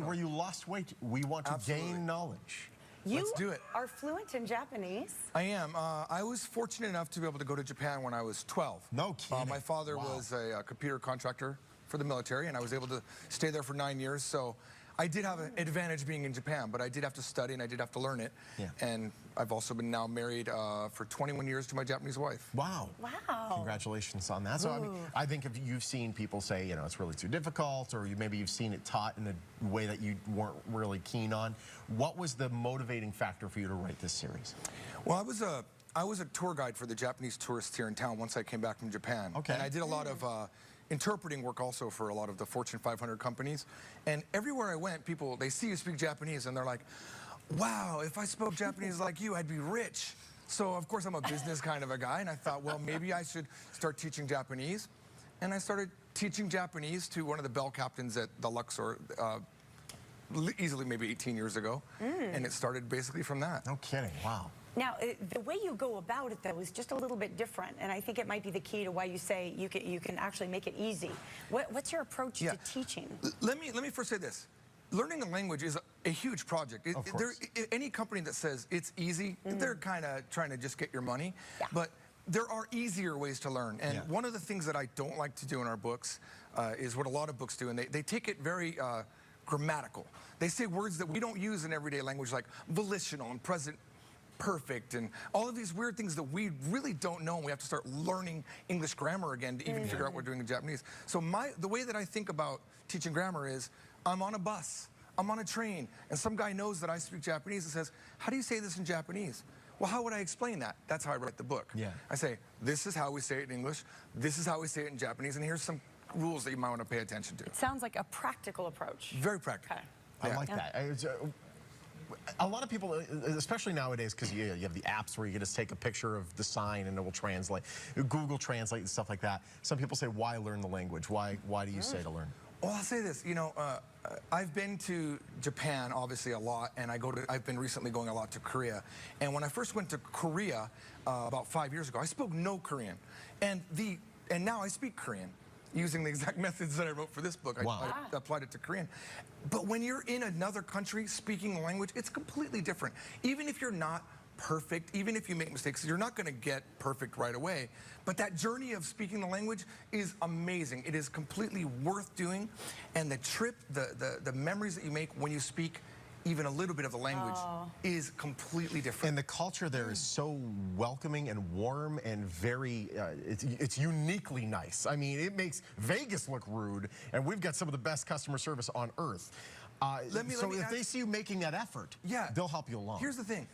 Where you lost weight. We want to Absolutely. gain knowledge. you Let's do it. are fluent in Japanese. I am. I was fortunate enough to be able to go to Japan when I was 12. No kidding. My father Wow. was a computer contractor for the military, and I was able to stay there for 9 years. So I did have an advantage being in Japan, but I did have to study and I did have to learn it. Yeah. And I've also been now married for 21 years to my Japanese wife. Wow. Wow. Congratulations on that. So I mean, I think if you've seen people say, you know, it's really too difficult, or maybe you've seen it taught in a way that you weren't really keen on, what was the motivating factor for you to write this series? Well, I was a tour guide for the Japanese tourists here in town once I came back from Japan. Okay. And I did a lot of interpreting work also for a lot of the Fortune 500 companies. And everywhere I went, people, they see you speak Japanese and they're like, wow, if I spoke Japanese like you, I'd be rich. So, of course, I'm a business kind of a guy, and I thought, well, maybe I should start teaching Japanese. And I started teaching Japanese to one of the bell captains at the Luxor, easily maybe 18 years ago. And it started basically from that. No kidding. Wow. Now, the way you go about it, though, is just a little bit different, and I think it might be the key to why you say you can actually make it easy. What's your approach to teaching? Let me first say this. Learning a language is a huge project. Of course. Any company that says it's easy, they're kind of trying to just get your money. Yeah. But there are easier ways to learn. And one of the things that I don't like to do in our books is what a lot of books do, and they take it very grammatical. They say words that we don't use in everyday language, like volitional and present perfect and all of these weird things that we really don't know, and we have to start learning English grammar again to even figure out what we're doing in Japanese. So the way that I think about teaching grammar is, I'm on a bus, I'm on a train, and some guy knows that I speak Japanese and says, how do you say this in Japanese? Well, how would I explain that? That's how I write the book. Yeah. I say, this is how we say it in English, this is how we say it in Japanese, and here's some rules that you might want to pay attention to. It sounds like a practical approach. Very practical. Okay. I like that. A lot of people, especially nowadays, because you have the apps where you can just take a picture of the sign and it will translate, Google Translate and stuff like that. Some people say, why learn the language? Why do you say to learn? Well, I'll say this, you know, I've been to Japan, obviously, a lot, and I've been recently going a lot to Korea. And when I first went to Korea about 5 years ago, I spoke no Korean. And now I speak Korean, using the exact methods that I wrote for this book. Wow. I applied it to Korean. But when you're in another country speaking the language, it's completely different. Even if you're not perfect, even if you make mistakes, you're not going to get perfect right away. But that journey of speaking the language is amazing. It is completely worth doing. And the trip, the memories that you make when you speak even a little bit of the language is completely different. And the culture there is so welcoming and warm and very, it's uniquely nice. I mean, it makes Vegas look rude, and we've got some of the best customer service on earth. So if they see you making that effort, they'll help you along. Here's the thing.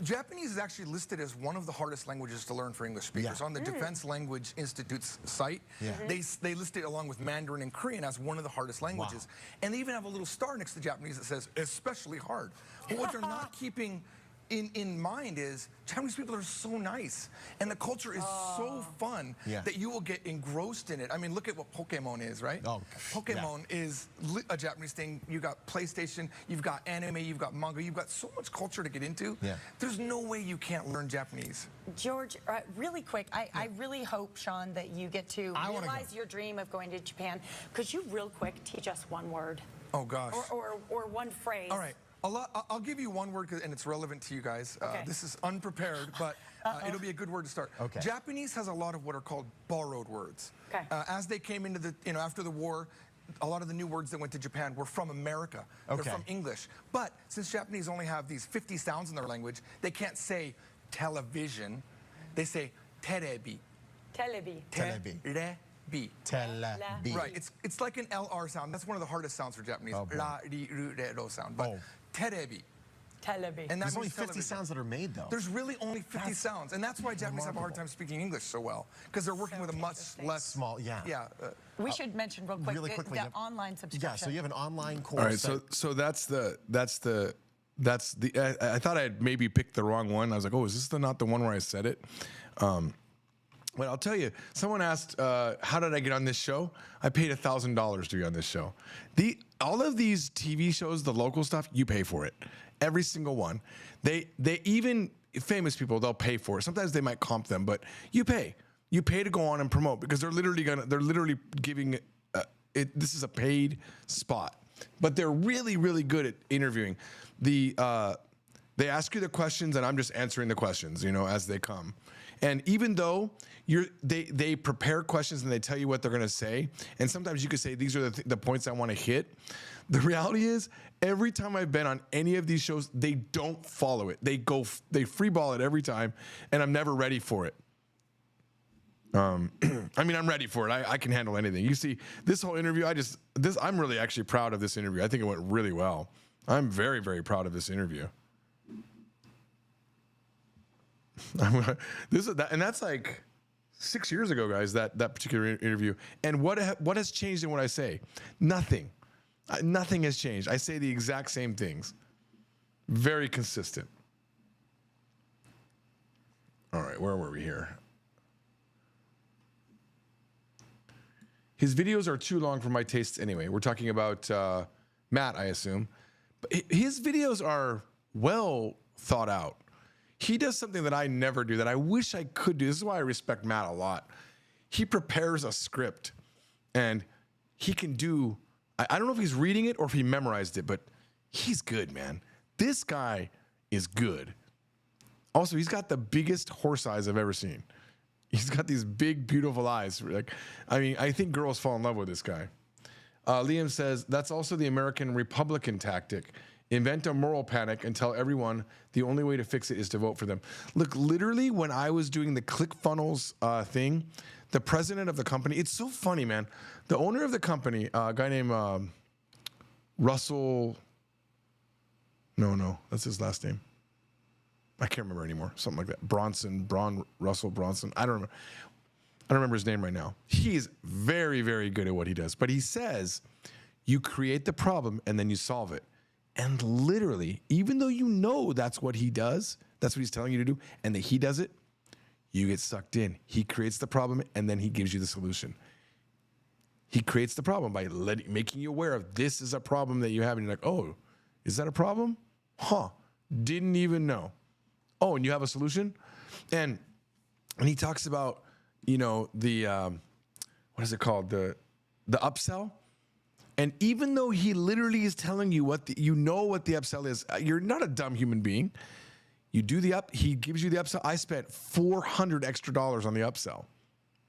Japanese is actually listed as one of the hardest languages to learn for English speakers. On the Defense Language Institute's site, they list it along with Mandarin and Korean as one of the hardest languages. And they even have a little star next to Japanese that says, especially hard. But what they're not keeping in mind is Japanese people are so nice, and the culture is so fun that you will get engrossed in it. I mean, look at what Pokemon is, right? Pokemon is a Japanese thing. You got PlayStation, you've got anime, you've got manga, you've got so much culture to get into. There's no way you can't learn Japanese. George, really quick, I really hope, Sean, that you get to realize your dream of going to Japan. Could you real quick teach us one word? Oh, gosh. Or one phrase. All right. I'll give you one word, and it's relevant to you guys. This is unprepared, but it'll be a good word to start. Japanese has a lot of what are called borrowed words. As they came into the, after the war, a lot of the new words that went to Japan were from America. They're from English. But since Japanese only have these 50 sounds in their language, they can't say television. They say terebi. Telebi. Terebi. Telebi. Right. It's like an LR sound. That's one of the hardest sounds for Japanese. La, ri, ru, re, ro sound. But terebi. Telebi. And there's only 50 sounds that are made, though. There's really only 50 sounds. And that's why Japanese have a hard time speaking English so well. Because they're working with a much less... Small, we should mention real quick, really quickly, the online subscription. Yeah, so you have an online course. All right, so that's the I thought I had maybe picked the wrong one. I was like, oh, is this not the one where I said it? But I'll tell you, someone asked, how did I get on this show? I paid $1,000 to be on this show. All of these TV shows, the local stuff, you pay for it. Every single one. They even famous people, they'll pay for it. Sometimes they might comp them, but you pay. You pay to go on and promote because they're literally giving this is a paid spot. But they're really, really good at interviewing. They ask you the questions and I'm just answering the questions, as they come. And even though they prepare questions and they tell you what they're going to say, and sometimes you could say, these are the points I want to hit. The reality is, every time I've been on any of these shows, they don't follow it. They free ball it every time, and I'm never ready for it. I mean, I'm ready for it. I can handle anything. You see, this whole interview, I'm really actually proud of this interview. I think it went really well. I'm very, very proud of this interview. And that's like 6 years ago, guys, that particular interview. And what has changed in what I say? Nothing. Nothing has changed. I say the exact same things. Very consistent. All right, where were we here? His videos are too long for my tastes anyway. We're talking about Matt, I assume. But his videos are well thought out. He does something that I never do, that I wish I could do. This is why I respect Matt a lot. He prepares a script, and he can do, I don't know if he's reading it or if he memorized it, but he's good, man. This guy is good. Also, he's got the biggest horse eyes I've ever seen. He's got these big, beautiful eyes. I think girls fall in love with this guy. Liam says, that's also the American Republican tactic. Invent a moral panic and tell everyone the only way to fix it is to vote for them. Look, literally, when I was doing the ClickFunnels thing, the president of the company, it's so funny, man. The owner of the company, a guy named Russell, no, that's his last name. I can't remember anymore. Something like that. Russell Bronson. I don't remember his name right now. He's very, very good at what he does. But he says, you create the problem and then you solve it. And literally, even though you know that's what he does, that's what he's telling you to do, and that he does it, you get sucked in. He creates the problem and then he gives you the solution. He creates the problem by making you aware of this is a problem that you have. And you're like, oh, is that a problem? Huh. Didn't even know. Oh, and you have a solution? And he talks about, the, what is it called? The upsell. And even though he literally is telling you what the upsell is, you're not a dumb human being. You do he gives you the upsell. I spent $400 extra on the upsell.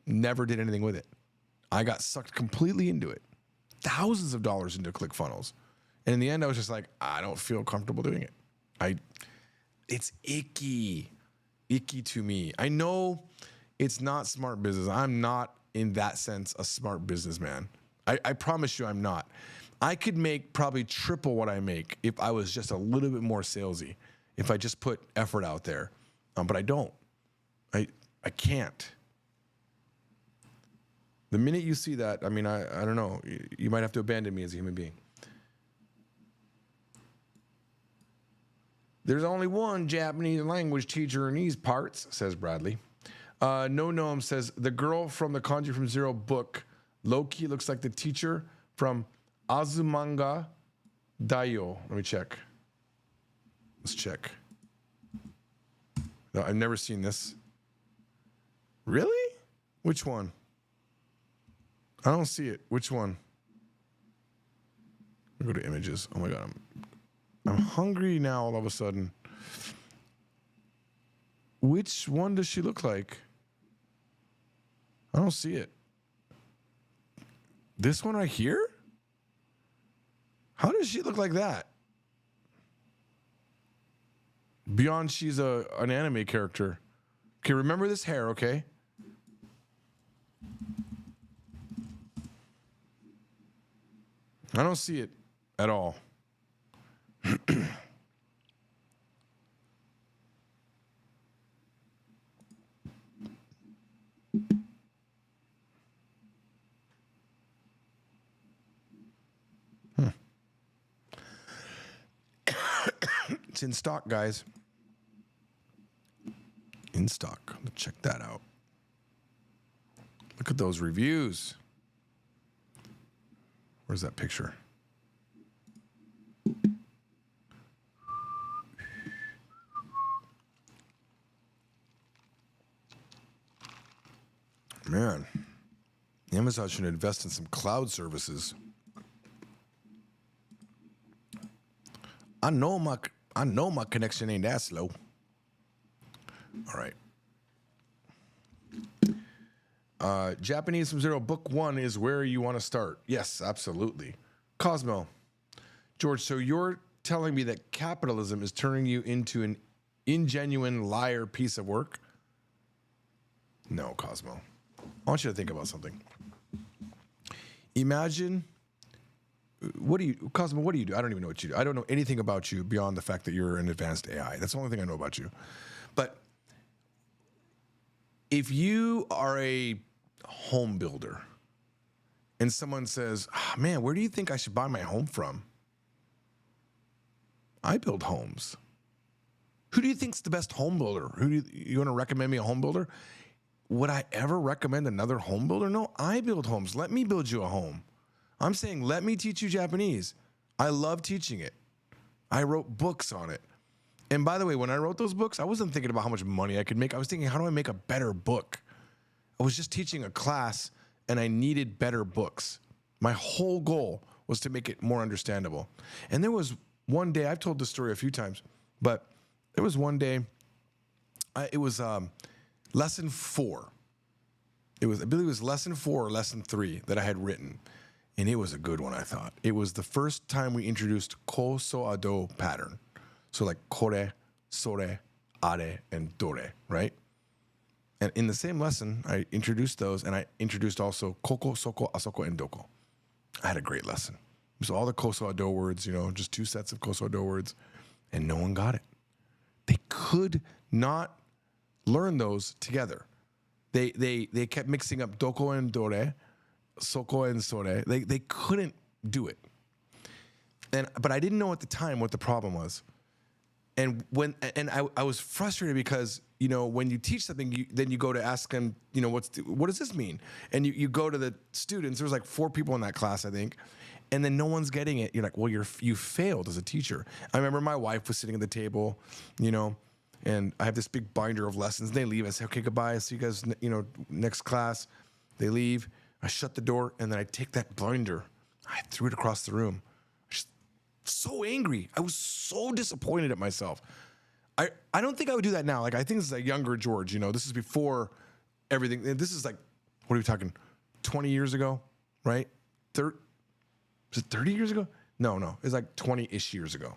Never did anything with it. I got sucked completely into it. Thousands of dollars into ClickFunnels. And in the end, I was just like, I don't feel comfortable doing it. It's icky to me. I know it's not smart business. I'm not, in that sense, a smart businessman. I promise you I'm not. I could make probably triple what I make if I was just a little bit more salesy, if I just put effort out there. But I don't. I can't. The minute you see that, I don't know. You might have to abandon me as a human being. There's only one Japanese language teacher in these parts, says Bradley. No Noam says, the girl from the Kanji from Zero book low-key looks like the teacher from Azumanga Daioh. Let me check. Let's check. No, I've never seen this. Really? Which one? I don't see it. Which one? Let me go to images. Oh my God, I'm hungry now all of a sudden. Which one does she look like? I don't see it. This one right here? How does she look like that? Beyond she's an anime character. Okay, remember this hair, okay? I don't see it at all. It's in stock, guys. In stock. Let's check that out. Look at those reviews. Where's that picture? Man, Amazon should invest in some cloud services. I know my connection ain't that slow. All right. Japanese from Zero, book 1 is where you want to start. Yes, absolutely. Cosmo. George, so you're telling me that capitalism is turning you into an ingenuine liar piece of work? No, Cosmo. I want you to think about something. Imagine, Cosmo, what do you do? I don't even know what you do. I don't know anything about you beyond the fact that you're an advanced AI. That's the only thing I know about you. But if you are a home builder and someone says, man, where do you think I should buy my home from? I build homes. Who do you think's the best home builder? You want to recommend me a home builder? Would I ever recommend another home builder? No, I build homes. Let me build you a home. I'm saying, let me teach you Japanese. I love teaching it. I wrote books on it. And by the way, when I wrote those books, I wasn't thinking about how much money I could make. I was thinking, how do I make a better book? I was just teaching a class and I needed better books. My whole goal was to make it more understandable. And there was one day, I've told this story a few times, but there was one day, it was lesson 4. I believe it was lesson 4 or lesson 3 that I had written. And it was a good one, I thought. It was the first time we introduced ko so ado pattern. So like kore, sore, are, and dore, right? And in the same lesson, I introduced those, and I introduced also koko, soko, asoko, and doko. I had a great lesson. So all the koso ado words, just 2 sets of koso ado words, and no one got it. They could not learn those together. They kept mixing up doko and dore, soko and sore. They couldn't do it. But I didn't know at the time what the problem was. And I was frustrated because, when you teach something, then you go to ask them, what does this mean? And you go to the students. There was like 4 people in that class, I think. And then no one's getting it. You're like, well, you failed as a teacher. I remember my wife was sitting at the table, and I have this big binder of lessons. They leave. I say, okay, goodbye. See you guys, next class. They leave. I shut the door, and then I take that binder. I threw it across the room. So angry. I was so disappointed at myself. I don't think I would do that now. Like, I think this is a younger George, This is before everything. This is like, what are we talking, 20 years ago, right? Was it 30 years ago? No. It's like 20-ish years ago.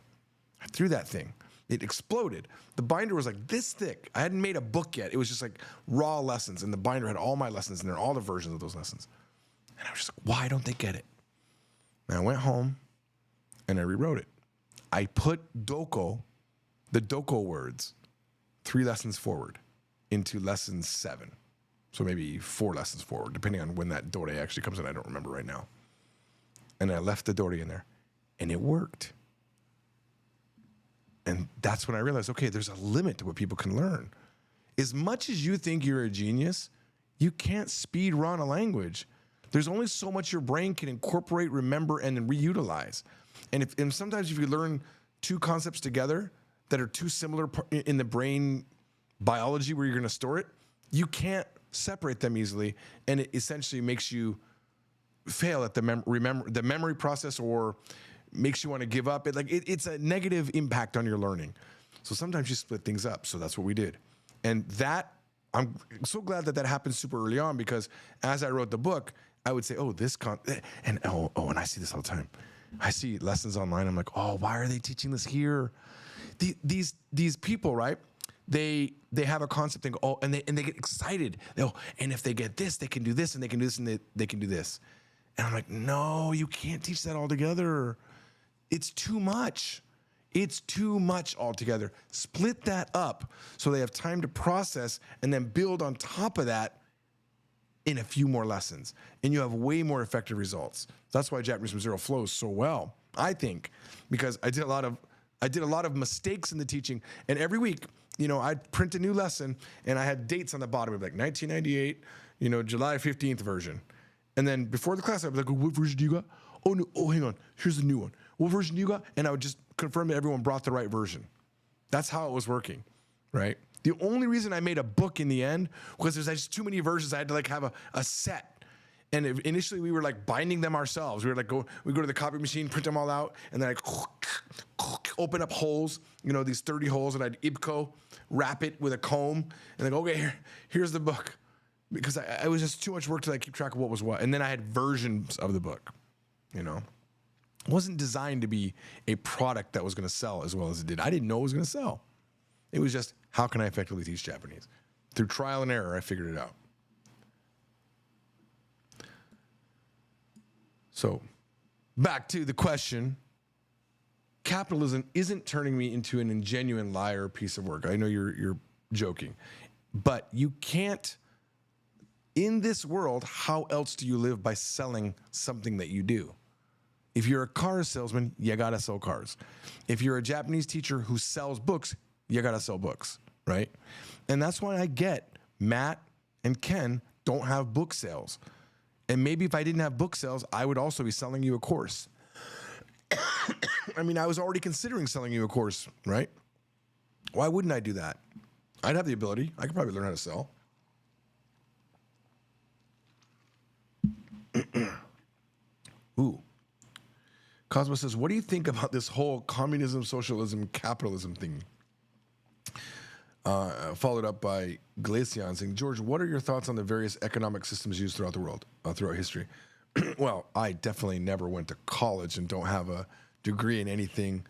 I threw that thing. It exploded. The binder was like this thick. I hadn't made a book yet. It was just like raw lessons, and the binder had all my lessons in there, all the versions of those lessons. And I was just like, why don't they get it? And I went home, and I rewrote it. I put the doko words, 3 lessons forward into lesson 7. So maybe 4 lessons forward, depending on when that dore actually comes in. I don't remember right now. And I left the dore in there, and it worked. And that's when I realized, okay, there's a limit to what people can learn. As much as you think you're a genius, you can't speed run a language. There's only so much your brain can incorporate, remember, and then reutilize. And sometimes if you learn 2 concepts together that are too similar in the brain biology where you're going to store it, you can't separate them easily, and it essentially makes you fail at the memory process, or makes you want to give up. It's a negative impact on your learning. So sometimes you split things up. So that's what we did, and I'm so glad that happened super early on, because as I wrote the book, I would say, and I see this all the time. I see lessons online. I'm like, oh, why are they teaching this here? These people, right? They have a concept and go, and they get excited. And if they get this, they can do this, and they can do this, and they can do this. And I'm like, no, you can't teach that all together. It's too much. It's too much altogether. Split that up so they have time to process and then build on top of that in a few more lessons. And you have way more effective results. That's why Japanese from Zero flows so well, I think, because I did a lot of mistakes in the teaching. And every week, I'd print a new lesson, and I had dates on the bottom of like 1998, July 15th version. And then before the class, I'd be like, what version do you got? Oh, no. Oh, hang on. Here's the new one. What version do you got? And I would just confirm that everyone brought the right version. That's how it was working, right? The only reason I made a book in the end was there's just too many versions. I had to have a set. And initially we were binding them ourselves. We were we go to the copy machine, print them all out, and then open up holes, these 30 holes, and I'd Ibco wrap it with a comb, and then okay, here's the book. because it was just too much work to like keep track of what was what. And then I had versions of the book, you know. It wasn't designed to be a product that was going to sell as well as it did. I didn't know it was going to sell. It was just, how can I effectively teach Japanese? Through trial and error, I figured it out. So, back to the question. Capitalism isn't turning me into an ingenuine liar piece of work. I know you're joking. But you can't, in this world, how else do you live by selling something that you do? If you're a car salesman, you gotta sell cars. If you're a Japanese teacher who sells books, you gotta sell books, right? And that's why I get Matt and Ken don't have book sales. And maybe if I didn't have book sales, I would also be selling you a course. I mean, I was already considering selling you a course, right? Why wouldn't I do that? I'd have the ability. I could probably learn how to sell. Ooh. Cosmo says, what do you think about this whole communism, socialism, capitalism thing? Followed up by Glacian saying, George, what are your thoughts on the various economic systems used throughout the world, throughout history? Well, I definitely never went to college and don't have a degree in anything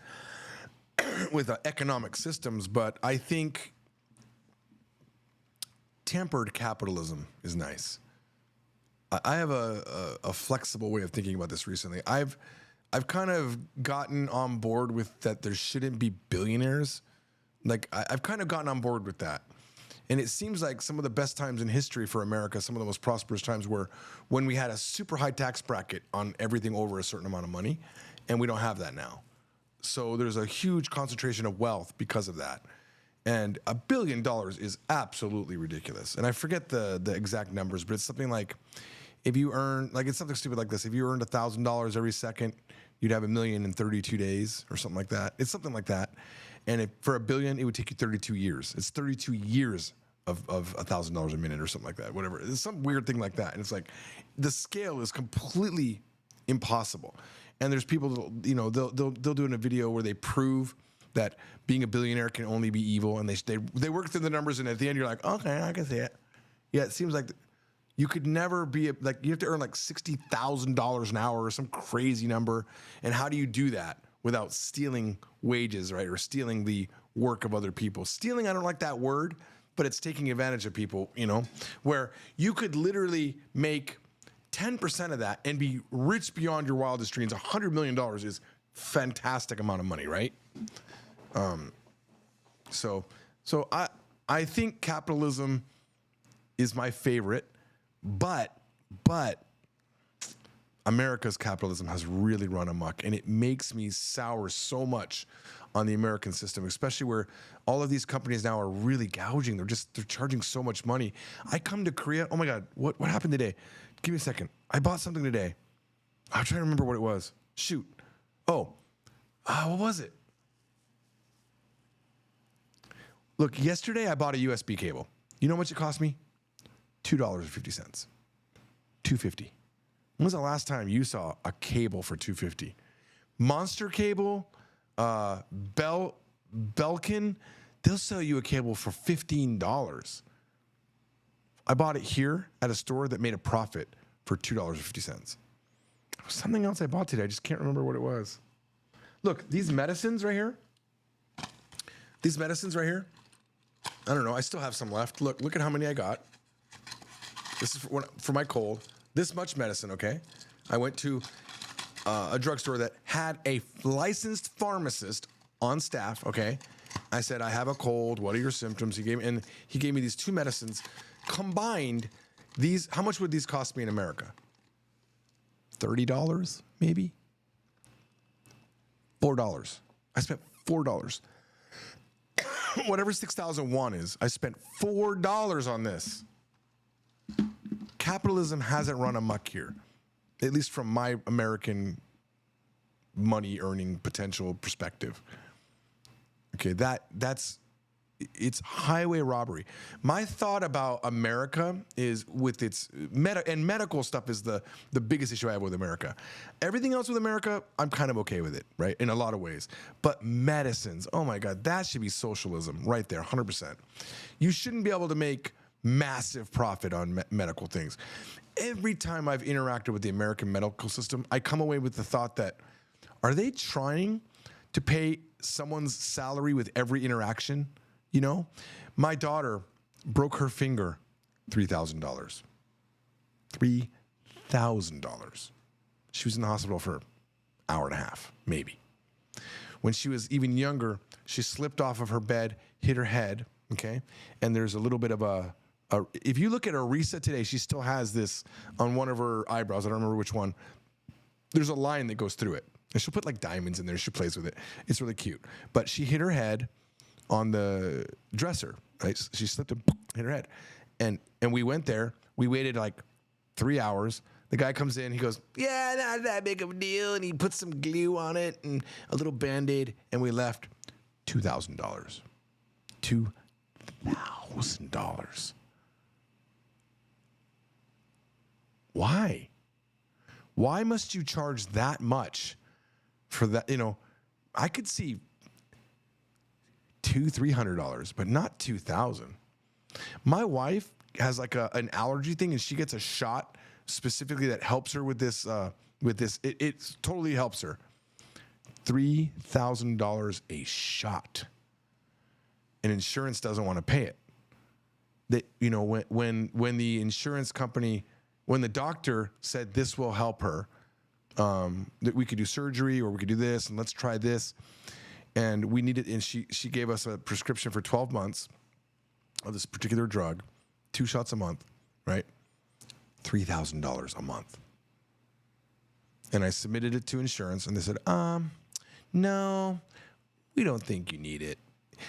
with economic systems, but I think tempered capitalism is nice. I have a flexible way of thinking about this recently. I've kind of gotten on board with that there shouldn't be billionaires. Like, I've kind of gotten on board with that. And it seems like some of the best times in history for America, some of the most prosperous times were when we had a super high tax bracket on everything over a certain amount of money, and we don't have that now. So there's a huge concentration of wealth because of that. And $1 billion is absolutely ridiculous. And I forget the exact numbers, but it's something like, if you earn, like, it's something stupid like this. If you earned $1,000 every second, you'd have $1 million in 32 days or something like that. It's something like that. And if, for $1 billion, it would take you 32 years. It's 32 years of $1,000 a minute or something like that, whatever. It's some weird thing like that. And it's like, the scale is completely impossible. And there's people that, you know, they'll do in a video where they prove that being a billionaire can only be evil, and they work through the numbers, and at the end you're like, okay, I can see it. Yeah, it seems like you could never be like, you have to earn like $60,000 an hour or some crazy number. And how do you do that without stealing wages, right? Or stealing the work of other people? Stealing, I don't like that word, but it's taking advantage of people, you know, where you could literally make 10% of that and be rich beyond your wildest dreams. $100 million is fantastic amount of money, right? So I think capitalism is my favorite, but America's capitalism has really run amok, and it makes me sour so much on the American system, especially where all of these companies now are really gouging. They're charging so much money. I come to Korea. Oh my God, what happened today? Give me a second. I bought something today. I'm trying to remember what it was. Shoot. What was it? Look, yesterday I bought a USB cable. You know how much it cost me? $2.50. $2.50. When was the last time you saw a cable for $2.50? Monster Cable, Belkin, they'll sell you a cable for $15. I bought it here at a store that made a profit for $2.50. There was something else I bought today. I just can't remember what it was. Look, these medicines right here. I don't know. I still have some left. Look at how many I got. This is for my cold. This much medicine, okay? I went to a drugstore that had a licensed pharmacist on staff, okay? I said, I have a cold. What are your symptoms? He gave me these two medicines. Combined, how much would these cost me in America? $30, maybe? $4. I spent $4. Whatever 6,001 is, I spent $4 on this. Capitalism hasn't run amok here, at least from my American money earning potential perspective. Okay, it's highway robbery. My thought about America is with its medical stuff is the biggest issue I have with America. Everything else with America, I'm kind of okay with it, right? In a lot of ways. But medicines, oh my God, that should be socialism right there, 100%. You shouldn't be able to make massive profit on medical things. Every time I've interacted with the American medical system, I come away with the thought that, are they trying to pay someone's salary with every interaction? You know, my daughter broke her finger, $3,000. $3,000. She was in the hospital for an hour and a half, maybe. When she was even younger, she slipped off of her bed, hit her head, okay? And there's a little bit of if you look at Arisa today, she still has this on one of her eyebrows. I don't remember which one. There's a line that goes through it. And she'll put like diamonds in there. She plays with it. It's really cute. But she hit her head on the dresser, right? She slipped and hit her head. And we went there. We waited like 3 hours. The guy comes in. He goes, yeah, not that big of a deal. And he puts some glue on it and a little Band-Aid. And we left $2,000. $2,000. Why? Why must you charge that much for that? You know, I could see $200-$300, but not $2,000. My wife has like an allergy thing, and she gets a shot specifically that helps her with this. It totally helps her. $3,000 a shot, and insurance doesn't want to pay it. That, you know, when the insurance company, when the doctor said this will help her, that we could do surgery or we could do this and let's try this, and we needed, and she gave us a prescription for 12 months of this particular drug, 2 shots a month, right? $3,000 a month. And I submitted it to insurance, and they said, no, we don't think you need it.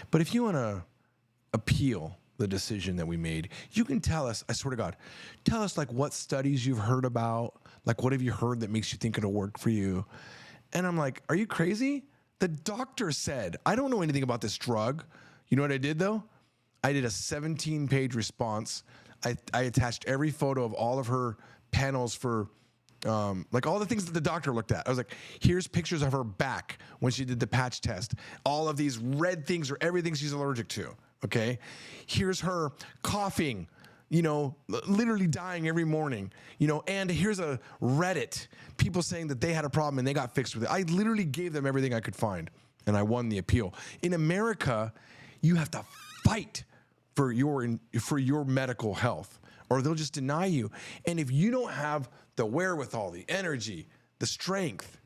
But if you want to appeal the decision that we made, you can tell us, I swear to God, tell us like what studies you've heard about, like what have you heard that makes you think it'll work for you? And I'm like, are you crazy? The doctor said, I don't know anything about this drug. You know what I did though? I did a 17-page response. I attached every photo of all of her panels for like all the things that the doctor looked at. I was like, here's pictures of her back when she did the patch test. All of these red things are everything she's allergic to. Okay, here's her coughing, you know, literally dying every morning, you know, and here's a Reddit, people saying that they had a problem and they got fixed with it. I literally gave them everything I could find, and I won the appeal. In America, you have to fight for your medical health, or they'll just deny you. And if you don't have the wherewithal, the energy, the strength,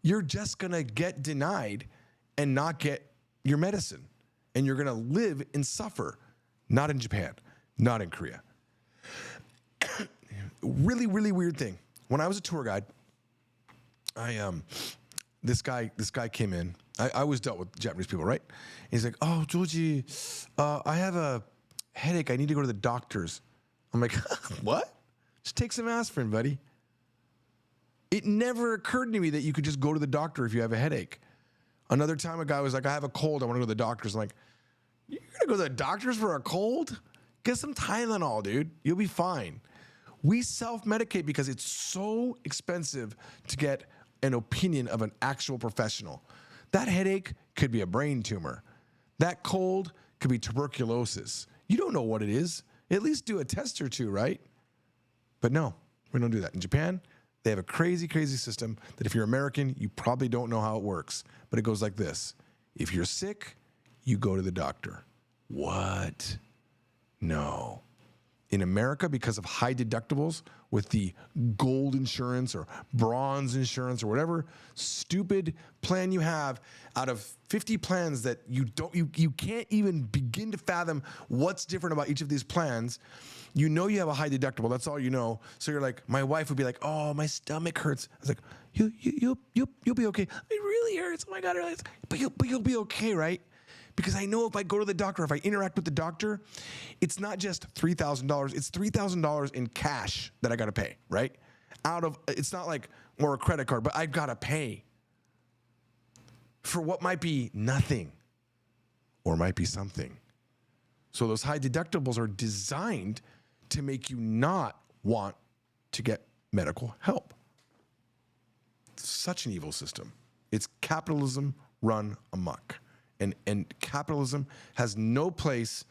you're just gonna get denied and not get your medicine. And you're gonna live and suffer. Not in Japan, not in Korea. Really, really weird thing. When I was a tour guide, this guy came in. I always dealt with Japanese people, right? He's like, oh, Joji, I have a headache. I need to go to the doctor's. I'm like, what? Just take some aspirin, buddy. It never occurred to me that you could just go to the doctor if you have a headache. Another time, a guy was like, I have a cold. I want to go to the doctor's. I'm like, you're going to go to the doctor's for a cold? Get some Tylenol, dude. You'll be fine. We self-medicate because it's so expensive to get an opinion of an actual professional. That headache could be a brain tumor. That cold could be tuberculosis. You don't know what it is. At least do a test or two, right? But no, we don't do that. In Japan, they have a crazy, crazy system that if you're American, you probably don't know how it works. But it goes like this. If you're sick, you go to the doctor. What? No. In America, because of high deductibles with the gold insurance or bronze insurance or whatever stupid plan you have, out of 50 plans that you can't even begin to fathom what's different about each of these plans, you know you have a high deductible. That's all you know. So you're like, my wife would be like, oh, my stomach hurts. I was like, you'll be okay. It really hurts. Oh my God, it hurts. But you'll be okay, right? Because I know if I go to the doctor, if I interact with the doctor, it's not just $3,000, it's $3,000 in cash that I gotta pay, right? It's not like, or a credit card, but I've gotta pay for what might be nothing or might be something. So those high deductibles are designed to make you not want to get medical help. It's such an evil system. It's capitalism run amok. And capitalism has no place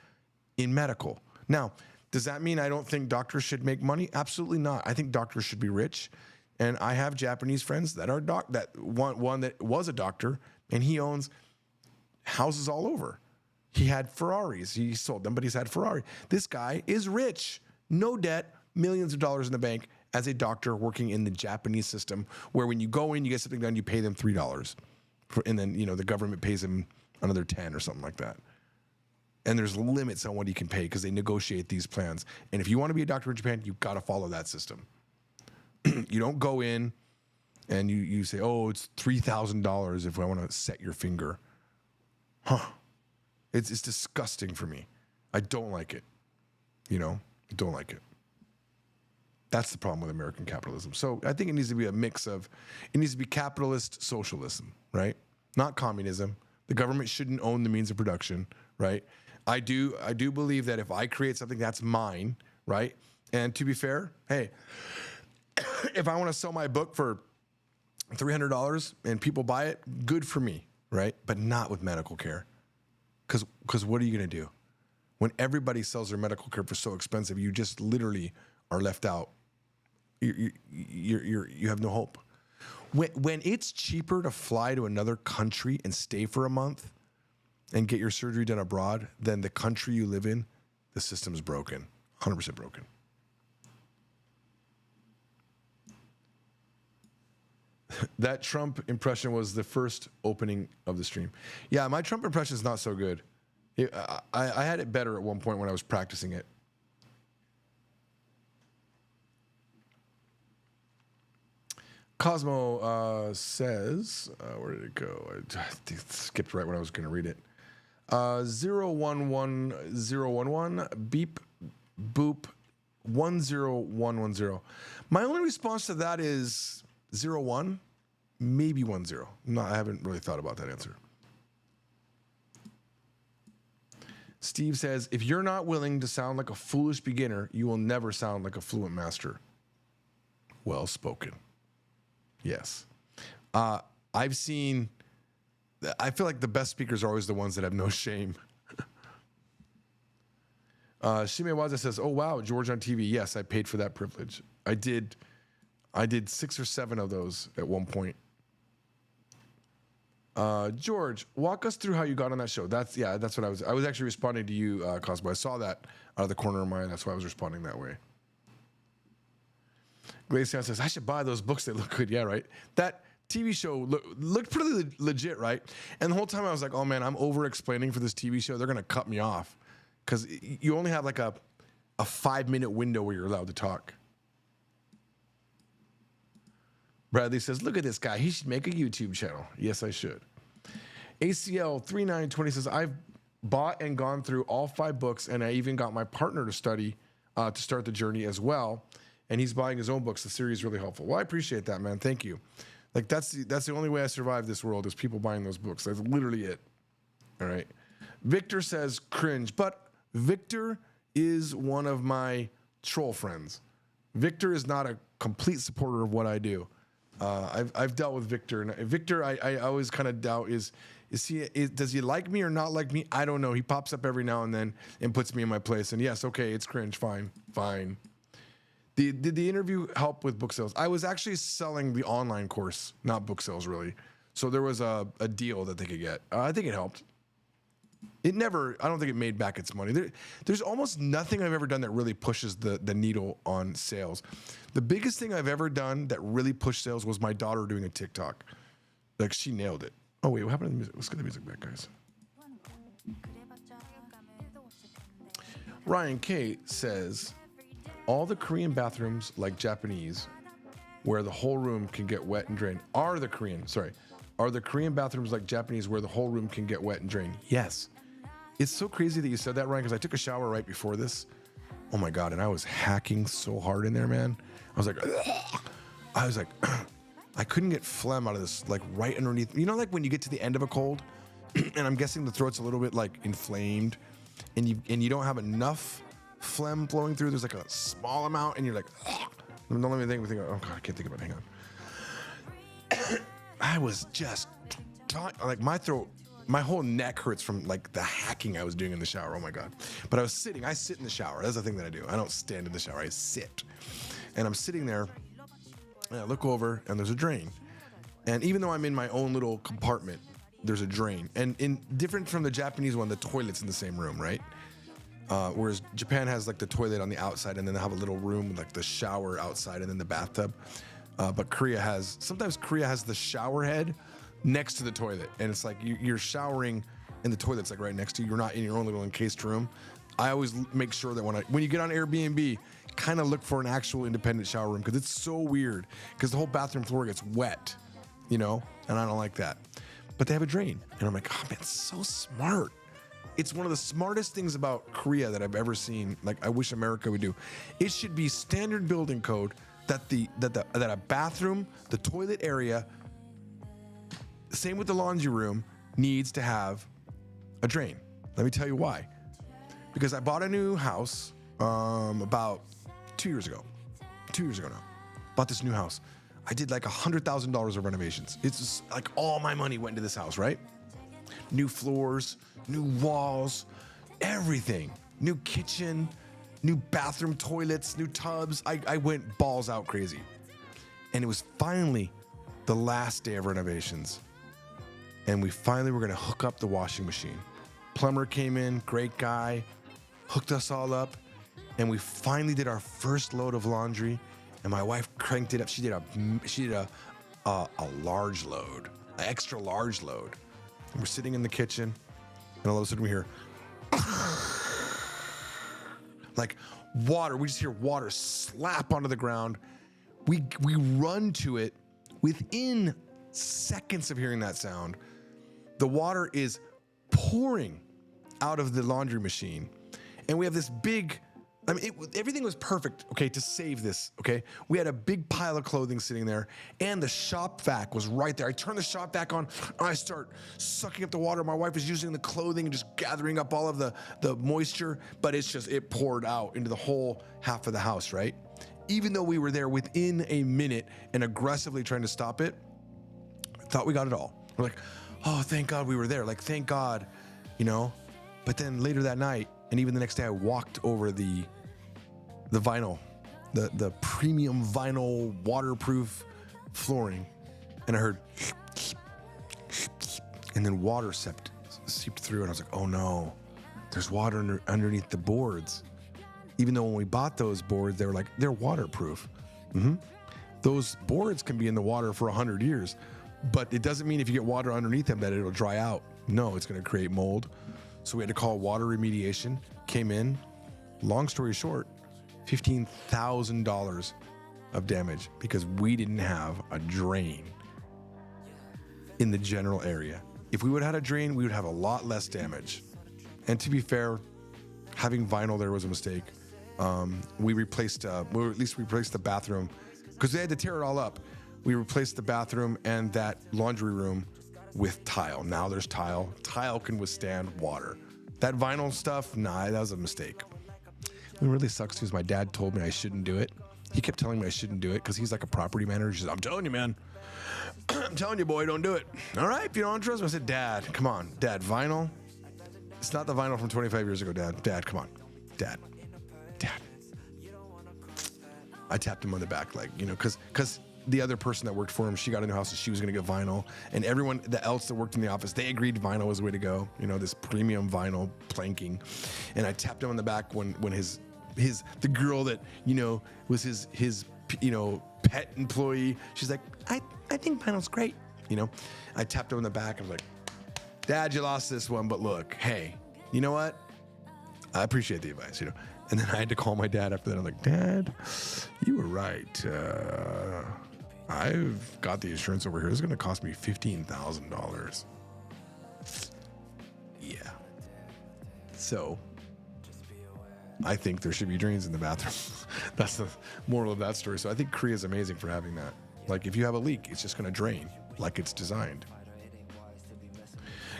in medical. Now, Does that mean I don't think doctors should make money? Absolutely not. I think doctors should be rich. And I have Japanese friends that are one that was a doctor, and he owns houses all over. He had Ferraris. He sold them, but he's had Ferrari. This guy is rich, no debt, millions of dollars in the bank as a doctor working in the Japanese system, where when you go in, you get something done, you pay them $3, and then the government pays him another 10 or something like that. And there's limits on what he can pay because they negotiate these plans. And if you want to be a doctor in Japan, you've got to follow that system. You don't go in and you say, oh, it's $3,000 if I want to set your finger. It's disgusting for me. I don't like it. I don't like it. That's the problem with American capitalism. So I think it needs to be a mix of, it needs to be capitalist socialism, right? Not communism. The government shouldn't own the means of production, right? I do believe that if I create something that's mine, right? And to be fair, hey, if I want to sell my book for $300 and people buy it, good for me, right? But not with medical care. Because what are you going to do? When everybody sells their medical care for so expensive, you just literally are left out. You have no hope. When it's cheaper to fly to another country and stay for a month and get your surgery done abroad than the country you live in, the system's broken, 100% broken. That Trump impression was the first opening of the stream. Yeah, my Trump impression is not so good. I had it better at one point when I was practicing it. Cosmo says, where did it go? I skipped right when I was going to read it. 011011 beep boop 10110. My only response to that is 01, maybe 10. No, I haven't really thought about that answer. Steve says, if you're not willing to sound like a foolish beginner, you will never sound like a fluent master. Well spoken. Yes. I feel like the best speakers are always the ones that have no shame. Shimewaza says, oh, wow, George on TV. Yes, I paid for that privilege. I did 6 or 7 of those at one point. George, walk us through how you got on that show. That's what I was actually responding to you, Cosmo. I saw that out of the corner of my eye. That's why I was responding that way. Glacian says, I should buy those books. They look good. Yeah, right. That TV show looked pretty legit, right? And the whole time I was like, oh man, I'm over explaining for this TV show. They're going to cut me off because you only have like a 5-minute window where you're allowed to talk. Bradley says, look at this guy. He should make a YouTube channel. Yes, I should. ACL 3920 says, I've bought and gone through all 5 books, and I even got my partner to study to start the journey as well. And he's buying his own books. The series is really helpful. Well, I appreciate that, man. Thank you. Like that's the only way I survive this world is people buying those books. That's literally it. All right. Victor says cringe, but Victor is one of my troll friends. Victor is not a complete supporter of what I do. I've dealt with Victor, and Victor, I always kind of doubt does he like me or not like me? I don't know. He pops up every now and then and puts me in my place. And yes, okay, it's cringe. Fine. Did the interview help with book sales? I was actually selling the online course, not book sales really. So there was a deal that they could get. I think it helped. I don't think it made back its money. There's almost nothing I've ever done that really pushes the needle on sales. The biggest thing I've ever done that really pushed sales was my daughter doing a TikTok. Like she nailed it. Oh wait, what happened to the music? Let's get the music back, guys. Ryan K says, all the Korean bathrooms like Japanese, where the whole room can get wet and drain. Are the Korean bathrooms like Japanese where the whole room can get wet and drain? Yes. It's so crazy that you said that, Ryan, because I took a shower right before this. Oh my God, and I was hacking so hard in there, man. I was like, I couldn't get phlegm out of this, like right underneath. You know, like when you get to the end of a cold, and I'm guessing the throat's a little bit like inflamed, and you don't have enough phlegm flowing through. There's like a small amount, and you're like, don't let me think. Oh God, I can't think about it. Hang on. I was just like my throat my whole neck hurts from like the hacking I was doing in the shower. Oh my God. But I sit in the shower. That's the thing that I do. I don't stand in the shower, I sit. And I'm sitting there and I look over and there's a drain. And even though I'm in my own little compartment, there's a drain. And different from the Japanese one, the toilet's in the same room, right? Whereas Japan has like the toilet on the outside and then they have a little room with like the shower outside and then the bathtub. But sometimes Korea has the shower head next to the toilet. And it's like you're showering and the toilet's like right next to you. You're not in your own little encased room. I always make sure that when you get on Airbnb, kind of look for an actual independent shower room because it's so weird because the whole bathroom floor gets wet, and I don't like that. But they have a drain. And I'm like, oh man, it's so smart. It's one of the smartest things about Korea that I've ever seen. Like I wish America would do. It should be standard building code that a bathroom, the toilet area, same with the laundry room, needs to have a drain. Let me tell you why. Because I bought a new house about 2 years ago. 2 years ago now. Bought this new house. I did like $100,000 of renovations. It's just like all my money went into this house, right? New floors, new walls, everything. New kitchen, new bathroom toilets, new tubs. I went balls out crazy. And it was finally the last day of renovations. And we finally were gonna hook up the washing machine. Plumber came in, great guy, hooked us all up. And we finally did our first load of laundry. And my wife cranked it up. She did a large load, an extra large load. And we're sitting in the kitchen, and all of a sudden we hear like water. We just hear water slap onto the ground. We run to it. Within seconds of hearing that sound, the water is pouring out of the laundry machine, and we have this big. Everything was perfect, okay, to save this, okay? We had a big pile of clothing sitting there, and the shop vac was right there. I turned the shop vac on, and I start sucking up the water. My wife is using the clothing and just gathering up all of the moisture, but it poured out into the whole half of the house, right? Even though we were there within a minute and aggressively trying to stop it, I thought we got it all. We're like, oh, thank God we were there. Like, thank God, But then later that night, and even the next day, I walked over the vinyl, the premium vinyl waterproof flooring, and I heard, and then water seeped through, and I was like, oh no, there's water underneath the boards. Even though when we bought those boards, they're waterproof. Those boards can be in the water for 100 years, but it doesn't mean if you get water underneath them that it'll dry out. No, it's going to create mold. So we had to call water remediation, came in. Long story short, $15,000 of damage because we didn't have a drain in the general area. If we would have had a drain, we would have a lot less damage. And to be fair, having vinyl there was a mistake. We replaced the bathroom because they had to tear it all up. We replaced the bathroom and that laundry room with tile. Now there's tile. Tile can withstand water. That vinyl stuff, nah, that was a mistake. What really sucks is my dad told me I shouldn't do it. He kept telling me I shouldn't do it because he's like a property manager. He says, I'm telling you, man. I'm telling you, boy, don't do it. All right, if you don't trust me. I said, Dad, come on. Dad, vinyl? It's not the vinyl from 25 years ago, Dad. Dad, come on. Dad. I tapped him on the back, because the other person that worked for him, she got a new house and she was going to get vinyl. And everyone else that worked in the office, they agreed vinyl was the way to go. This premium vinyl planking. And I tapped him on the back when the girl that, was his pet employee, she's like, I think vinyl's great. I tapped him on the back. I was like, Dad, you lost this one, but look, hey, you know what? I appreciate the advice, And then I had to call my dad after that. I'm like, Dad, you were right. I've got the insurance over here. It's going to cost me $15,000. Yeah. So I think there should be drains in the bathroom. That's the moral of that story. So I think Korea is amazing for having that. Like if you have a leak, it's just going to drain like it's designed.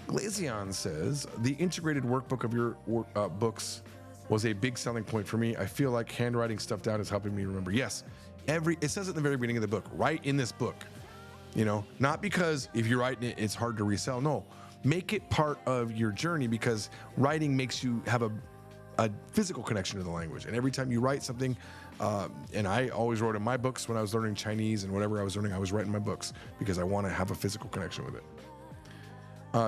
Glazion says, the integrated workbook of your books was a big selling point for me. I feel like handwriting stuff down is helping me remember. Yes, it says it in the very beginning of the book, write in this book. Not because if you're writing it, it's hard to resell. No, make it part of your journey, because writing makes you have a physical connection to the language. And every time you write something, and I always wrote in my books when I was learning Chinese and whatever I was learning, I was writing my books because I want to have a physical connection with it.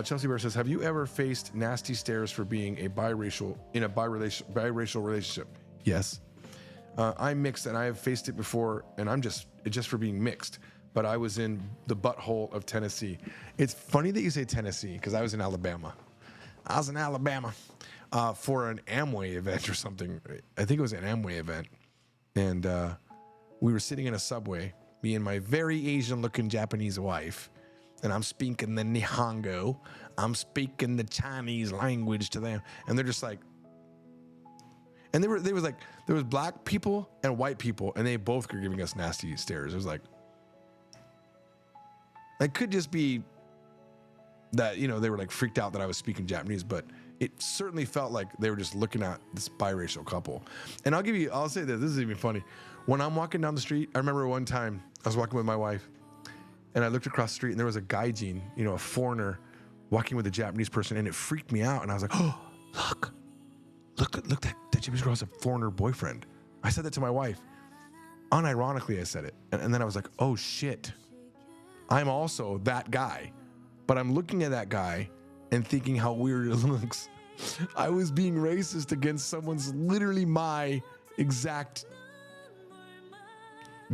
Chelsea Bear says, have you ever faced nasty stares for being in a biracial relationship? Yes. I'm mixed and I have faced it before, and I'm just for being mixed. But I was in the butthole of Tennessee. It's funny that you say Tennessee, because I was in Alabama. I was in Alabama for an Amway event or something. I think it was an Amway event. And we were sitting in a subway, me and my very Asian-looking Japanese wife, and I'm speaking the Nihongo. I'm speaking the Chinese language to them, and they're just like, and there was black people and white people, and they both were giving us nasty stares. It was like, it could just be that, they were like freaked out that I was speaking Japanese, but it certainly felt like they were just looking at this biracial couple. And I'll say this is even funny. When I'm walking down the street, I remember one time I was walking with my wife, and I looked across the street, and there was a gaijin, a foreigner, walking with a Japanese person, and it freaked me out. And I was like, oh, look, that Japanese girl has a foreigner boyfriend. I said that to my wife. Unironically, I said it. And then I was like, oh shit, I'm also that guy. But I'm looking at that guy and thinking how weird it looks. I was being racist against someone's literally my exact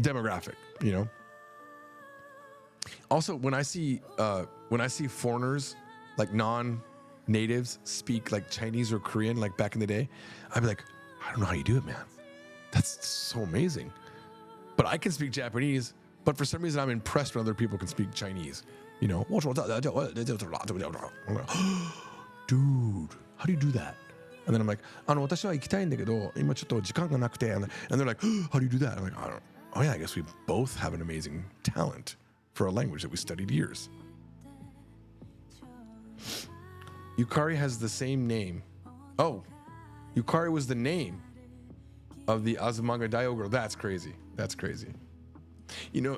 demographic, Also, when I see foreigners, like non-natives, speak like Chinese or Korean, like back in the day, I'd be like, I don't know how you do it, man. That's so amazing. But I can speak Japanese, but for some reason I'm impressed when other people can speak Chinese. Dude, how do you do that? And then I'm like, 私は行きたいんだけど、今ちょっと時間がなくて. And they're like, how do you do that? I'm like, oh yeah, I guess we both have an amazing talent for a language that we studied years. Yukari has the same name. Oh, Yukari was the name of the Azumanga Daioh girl. That's crazy. That's crazy.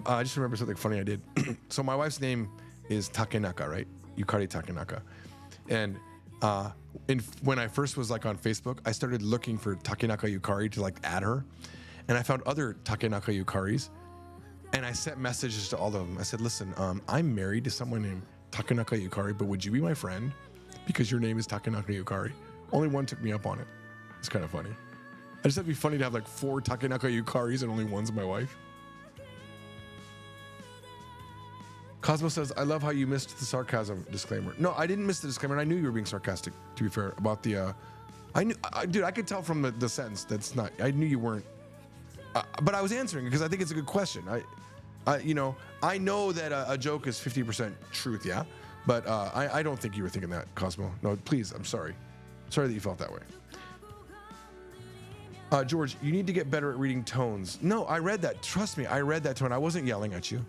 I just remember something funny I did. So my wife's name is Takenaka, right? Yukari Takenaka. And when I first was like on Facebook, I started looking for Takenaka Yukari to like add her. And I found other Takenaka Yukaris. And I sent messages to all of them. I said, listen, I'm married to someone named Takenaka Yukari, but would you be my friend? Because your name is Takenaka Yukari. Only one took me up on it. It's kind of funny. I just thought it'd be funny to have like 4 Takenaka Yukaris and only one's my wife. Cosmo says, I love how you missed the sarcasm disclaimer. No, I didn't miss the disclaimer, and I knew you were being sarcastic, to be fair, about the, dude, I could tell from the sentence that's not, I knew you weren't, but I was answering because I think it's a good question. I know that a joke is 50% truth, yeah? But I don't think you were thinking that, Cosmo. No, please, I'm sorry. Sorry that you felt that way. George, you need to get better at reading tones. No, I read that. Trust me, I read that tone. I wasn't yelling at you.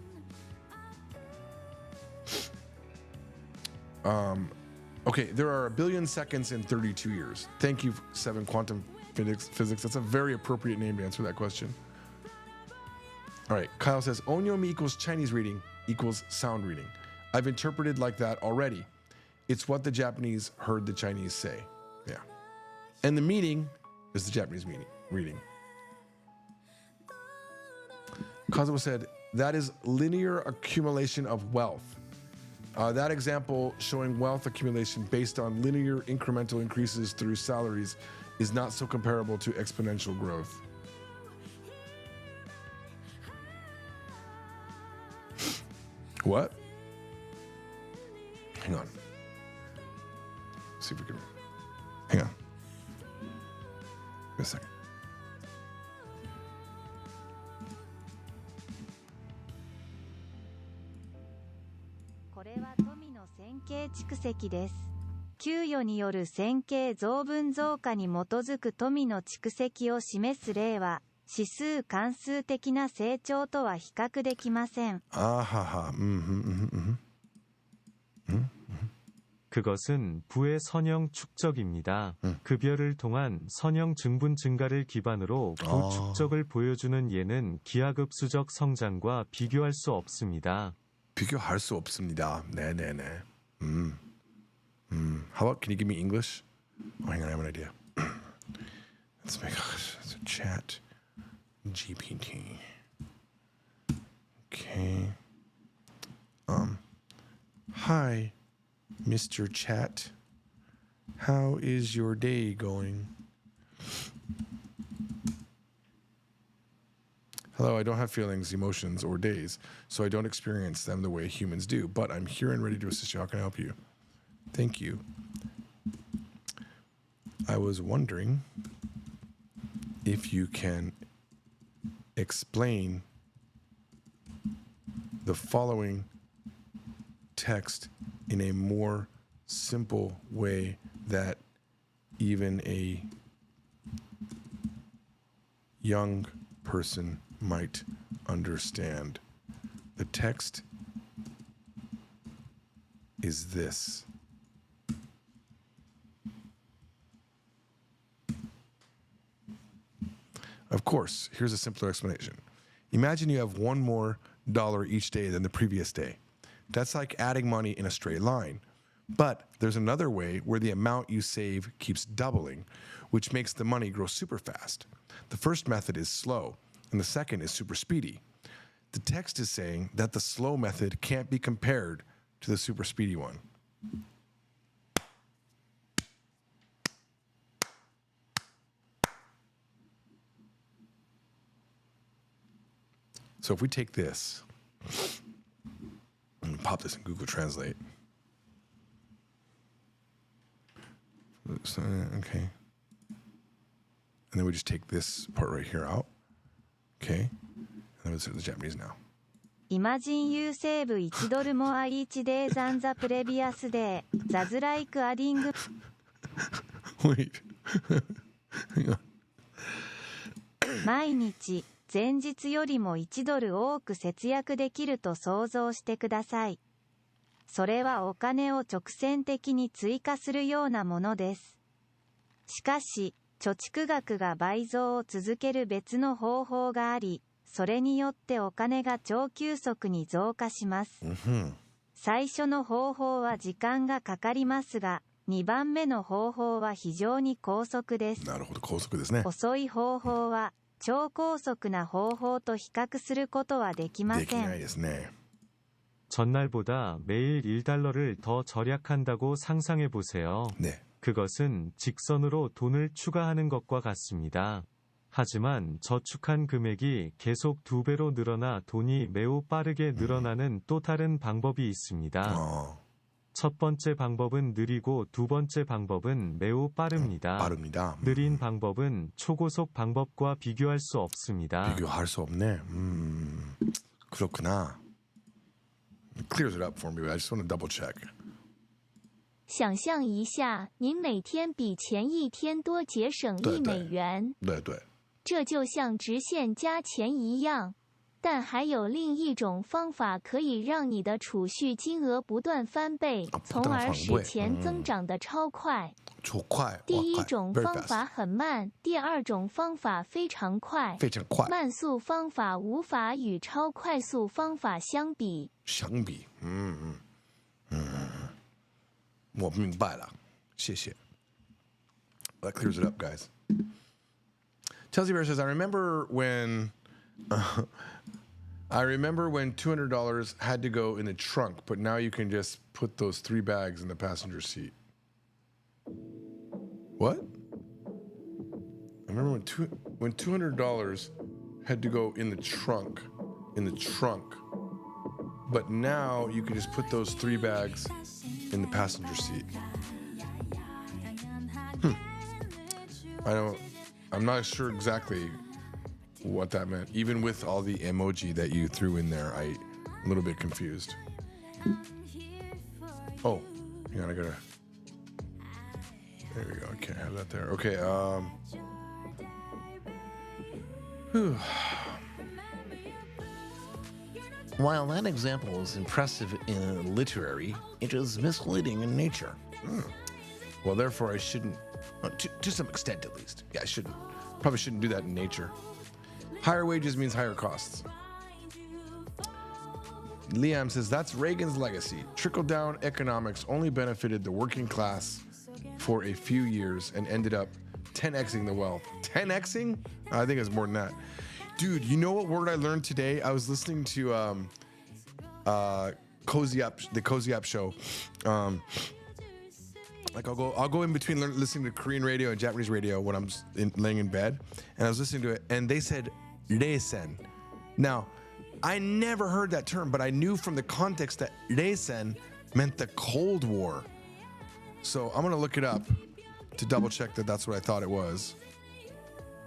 Okay, there are 1 billion seconds in 32 years. Thank you, 7 Quantum Physics. That's a very appropriate name to answer that question. All right, Kyle says, Onyomi equals Chinese reading equals sound reading. I've interpreted like that already. It's what the Japanese heard the Chinese say. Yeah. And the meaning is the Japanese reading. Kazuo said, that is linear accumulation of wealth. That example showing wealth accumulation based on linear incremental increases through salaries is not so comparable to exponential growth. What? Hang on. See if we can. Hang on. Wait a second. 그것은 부의 선형 축적입니다. 급여를 통한 선형 증분 증가를 기반으로 부 축적을 보여주는 예는 기하급수적 성장과 비교할 수 없습니다. 비교할 수 없습니다. 네네네. How about, can you give me English? Oh, hang on, I have an idea. Let's make it's a chat GPT. Okay. Hi, Mr. Chat. How is your day going? Hello, I don't have feelings, emotions, or days, so I don't experience them the way humans do, but I'm here and ready to assist you. How can I help you? Thank you. I was wondering if you can explain the following text in a more simple way that even a young person might understand. The text is this. Of course, here's a simpler explanation. Imagine you have $1 more each day than the previous day. That's like adding money in a straight line. But there's another way where the amount you save keeps doubling, which makes the money grow super fast. The first method is slow, and the second is super speedy. The text is saying that the slow method can't be compared to the super speedy one. So if we take this and pop this in Google Translate. Okay. And then we just take this part right here out. Okay. And then let's do the Japanese now. Imagine you save $1 more each day than the previous day. That's like adding... Wait. Hang on. 毎日、前日よりも$1多く節約できると想像してください。それはお金を直線的に追加するようなものです。しかし、貯蓄額が倍増を続ける別の方法があり、それによってお金が超急速に増加します。最初の方法は時間がかかりますが、2番目の方法は非常に高速です。なるほど、高速ですね。遅い方法は超高速な方法と比較することはできません。できないですね。 전날보다 매일 $1를 더 절약한다고 상상해 보세요. 네. 그것은 직선으로 돈을 추가하는 것과 같습니다. 하지만 저축한 금액이 계속 2배로 늘어나 돈이 매우 빠르게 늘어나는 또 다른 방법이 있습니다. 첫 번째 방법은 느리고 두 번째 방법은 매우 빠릅니다. 빠릅니다. 느린 방법은 초고속 방법과 비교할 수 없습니다. 비교할 수 없네. 그렇구나. It clears it up for me, but I just want to double check. 想象一下，您每天比前一天多节省$1，对对，这就像直线加钱一样。但还有另一种方法可以让你的储蓄金额不断翻倍，从而使钱增长得超快。超快。第一种方法很慢，第二种方法非常快。非常快。慢速方法无法与超快速方法相比。我明白了，谢谢。That clears it up, guys. Chelsea Bear says, I remember when $200 had to go in the trunk, but now you can just put those 3 bags in the passenger seat. What? I remember when $200 had to go in the trunk, but now you can just put those 3 bags in the passenger seat. I'm not sure exactly what that meant. Even with all the emoji that you threw in there, I'm a little bit confused. Oh, hang on, I gotta. There we go. I can't have that there. Okay. While that example is impressive in literary, it is misleading in nature. Well, therefore, I shouldn't. To some extent, at least. Yeah, probably shouldn't do that in nature. Higher wages means higher costs. Liam says that's Reagan's legacy. Trickle-down economics only benefited the working class for a few years and ended up 10xing the wealth. 10xing? I think it's more than that. Dude, you know what word I learned today? I was listening to Cozy Up, the Cozy Up show. Like I'll go in between listening to Korean radio and Japanese radio when I'm laying in bed, and I was listening to it, and they said reisen. Now, I never heard that term, but I knew from the context that reisen meant the Cold War. So I'm gonna look it up to double check that that's what I thought it was.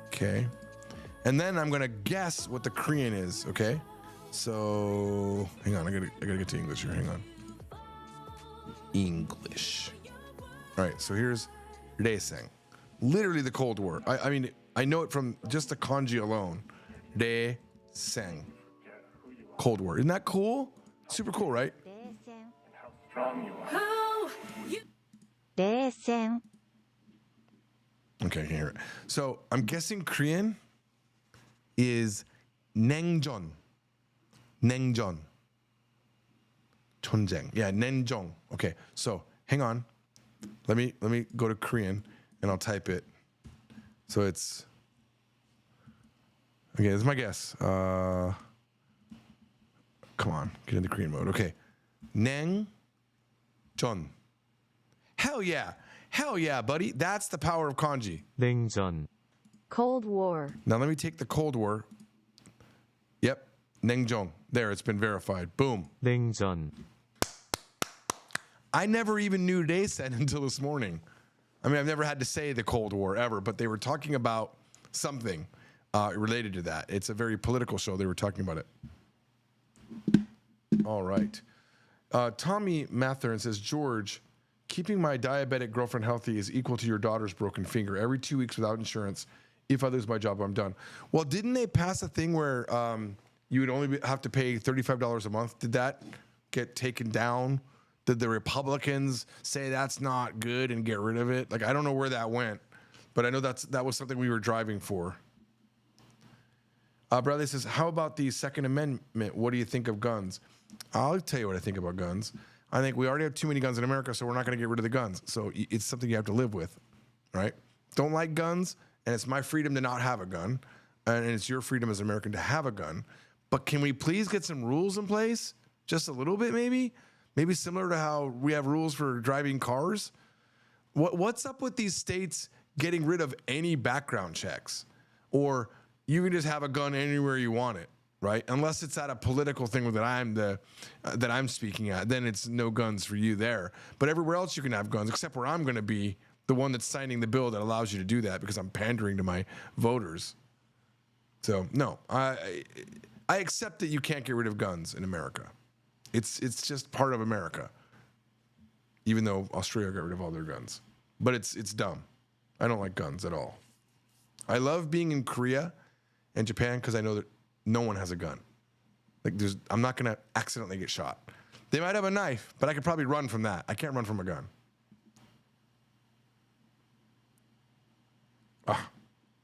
Okay, and then I'm gonna guess what the Korean is. Okay, so hang on, I gotta get to English here. Hang on. English. All right, so here's reisen. Literally the Cold War. I mean, I know it from just the kanji alone. Reisen. Cold War. Isn't that cool? Super cool, right? 冷戦 Okay, I can hear it. So I'm guessing Korean is 냉전. 냉전. 전쟁. Yeah, 냉정. Okay, so hang on. Let me go to Korean and I'll type it. So it's okay. This is my guess. Come on, get into Korean mode. Okay, 냉전. Hell yeah, buddy. That's the power of kanji. 냉전, Cold War Now let me take the Cold War. Yep, 냉정. There, it's been verified. Boom. 냉전, I never even knew they said until this morning. I mean, I've never had to say the Cold War ever, but they were talking about something related to that. It's a very political show. They were talking about it. All right. Tommy Mathern says, George, keeping my diabetic girlfriend healthy is equal to your daughter's broken finger. Every 2 weeks without insurance. If I lose my job, I'm done. Well, didn't they pass a thing where you would only have to pay $35 a month? Did that get taken down? Did the Republicans say that's not good and get rid of it? Like, I don't know where that went, but I know that was something we were driving for. Bradley says, how about the Second Amendment? What do you think of guns? I'll tell you what I think about guns. I think we already have too many guns in America, so we're not going to get rid of the guns. So it's something you have to live with, right? Don't like guns, and it's my freedom to not have a gun, and it's your freedom as an American to have a gun. But can we please get some rules in place? Just a little bit, maybe? Maybe similar to how we have rules for driving cars? What's up with these states getting rid of any background checks? Or you can just have a gun anywhere you want it, right? Unless it's at a political thing that I'm speaking at, then it's no guns for you there. But everywhere else you can have guns, except where I'm going to be the one that's signing the bill that allows you to do that because I'm pandering to my voters. So no, I accept that you can't get rid of guns in America. It's just part of America. Even though Australia got rid of all their guns, but it's dumb. I don't like guns at all. I love being in Korea and Japan because I know that no one has a gun. Like I'm not gonna accidentally get shot. They might have a knife, but I could probably run from that. I can't run from a gun.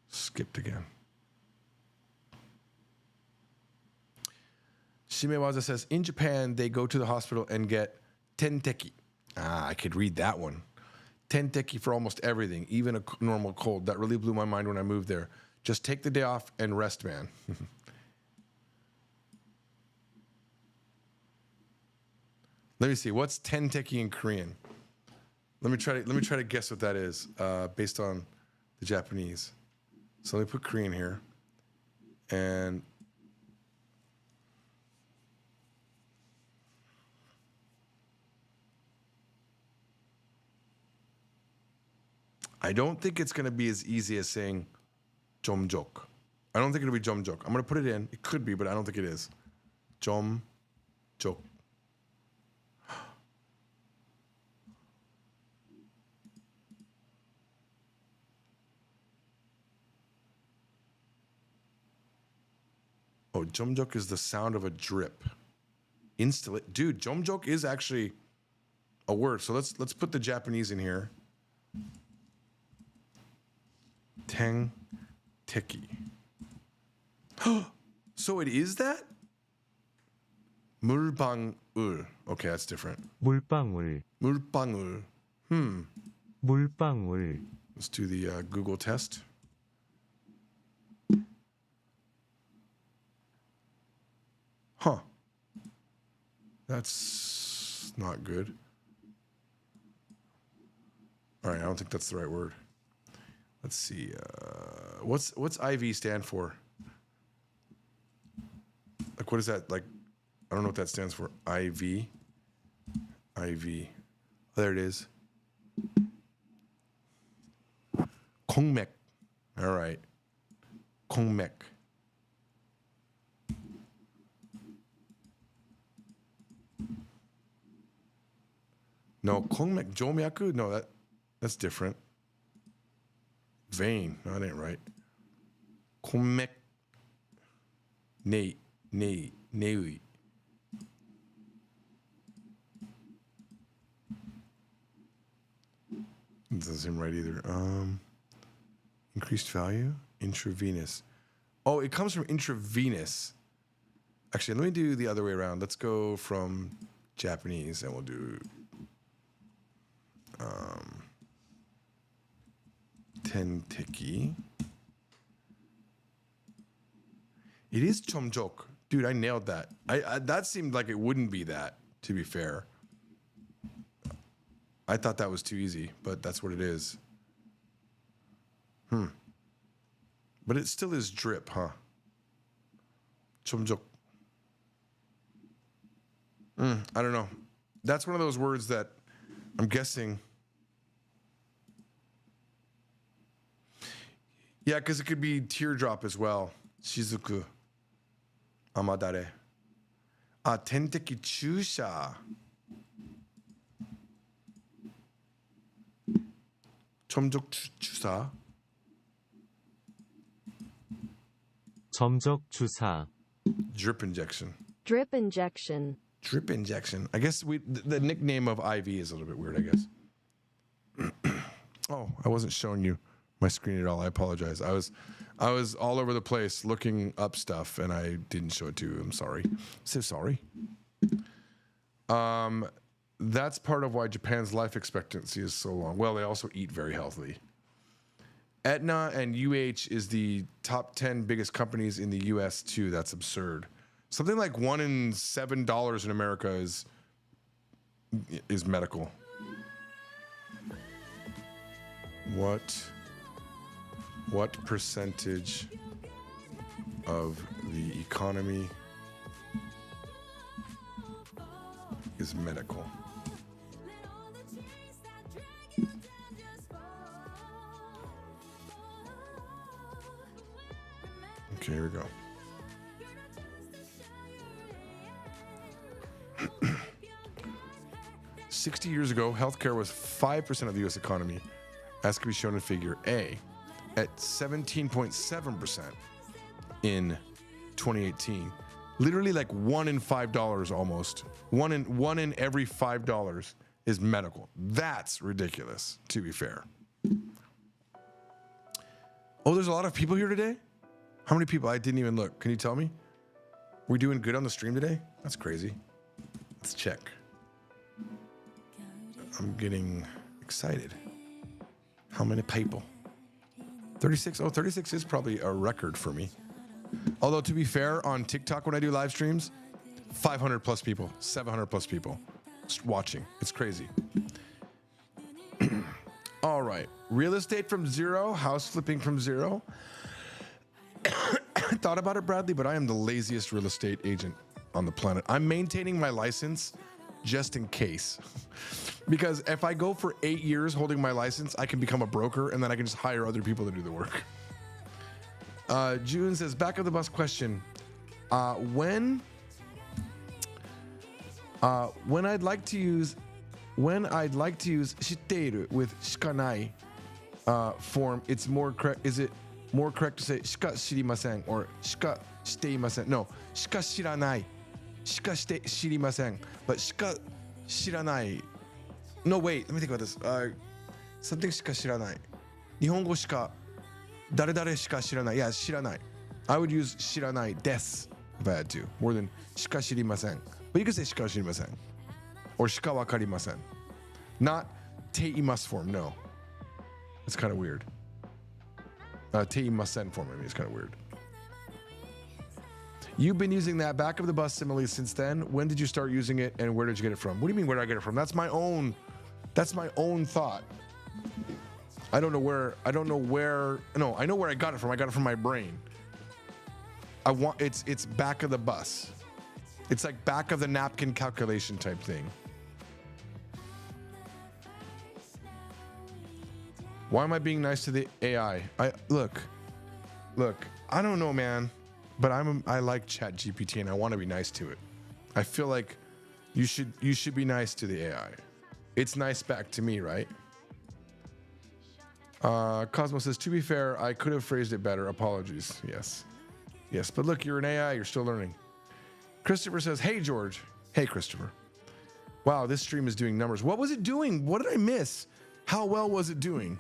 Skipped again. Shimewaza says, in Japan, they go to the hospital and get tenteki. I could read that one. Tenteki for almost everything, even a normal cold. That really blew my mind when I moved there. Just take the day off and rest, man. Let me see. What's tenteki in Korean? Let me try to guess what that is based on the Japanese. So let me put Korean here, and I don't think it's going to be as easy as saying jomjok. I don't think it'll be jomjok. I'm going to put it in. It could be, but I don't think it is. Jomjok. Oh, jomjok is the sound of a drip. Instantly. Dude, jomjok is actually a word. So let's put the Japanese in here. Teng teki. So it is that? 물방울. Okay, that's different. 물방울, 물방울. 물방울, Let's do the Google test. Huh. That's not good. All right, I don't think that's the right word. Let's see. What's IV stand for? Like, what is that? Like, I don't know what that stands for. IV. IV. There it is. Kongmek. All right. Kongmek. No, Kongmek Jomyaku? No, that's different. Vein. No, that ain't right. Kongmek Neui. It doesn't seem right either. Increased value? Intravenous. Oh, it comes from intravenous. Actually, let me do the other way around. Let's go from Japanese and we'll do Tenteki. It is chomjok. Dude, I nailed that. I that seemed like it wouldn't be that, to be fair. I thought that was too easy, but that's what it is. But it still is drip, huh? Chomjok. I don't know. That's one of those words that I'm guessing. Yeah, because it could be teardrop as well. Shizuku. Amadare. Tenteki chusha. 점적 주사. 점적 주사, Drip injection. Drip injection. Drip injection. I guess the nickname of IV is a little bit weird, I guess. Oh, I wasn't showing you my screen at all. I apologize. I was all over the place looking up stuff and I didn't show it to you. I'm sorry. So sorry. That's part of why Japan's life expectancy is so long. Well, they also eat very healthily. Aetna and UH is the top 10 biggest companies in the US too. That's absurd. Something like $1 in $7 in America is medical. What percentage of the economy is medical? Okay, here we go. $60 years ago, healthcare was 5% of the U.S. economy, as can be shown in Figure A, at 17.7% in 2018. Literally like $1 in $5 almost. One in every $5 is medical. That's ridiculous, to be fair. Oh, there's a lot of people here today? How many people? I didn't even look. Can you tell me? We doing good on the stream today? That's crazy. Let's check. I'm getting excited. How many people? 36? Oh, 36 is probably a record for me. Although, to be fair, on TikTok when I do live streams, 500 plus people, 700 plus people watching. It's crazy. All right. Real estate from zero, house flipping from zero. I thought about it, Bradley, but I am the laziest real estate agent on the planet. I'm maintaining my license just in case. Because if I go for 8 years holding my license, I can become a broker and then I can just hire other people to do the work. June says, back of the bus question. When I'd like to use shiteiru with shikanai form, it's more correct. Is it more correct to say shika shirimasen or shika shiteimasen? No, shika shiranai. Shika shirimasen. But shika shiranai. No, wait, let me think about this. Something shika shiranai. Nihongo shika dare shika shiranai. Yeah, shiranai. I would use shiranai desu if I had to, more than shika shirimasen. But you can say shika wa shirimasen or shika wa wakarimasen. Not teimasu form, no. It's kind of weird. Teimasen form, I mean, it's kind of weird. You've been using that back of the bus simile since then. When did you start using it and where did you get it from? What do you mean, where did I get it from? That's my own thought. I know where I got it from. I got it from my brain. It's back of the bus. It's like back of the napkin calculation type thing. Why am I being nice to the AI? Look, I don't know, man, but I like ChatGPT and I want to be nice to it. I feel like you should be nice to the AI. It's nice back to me, right? Cosmo says, to be fair, I could have phrased it better. Apologies. Yes, but look, you're an AI. You're still learning. Christopher says, hey, George. Hey, Christopher. Wow, this stream is doing numbers. What was it doing? What did I miss? How well was it doing?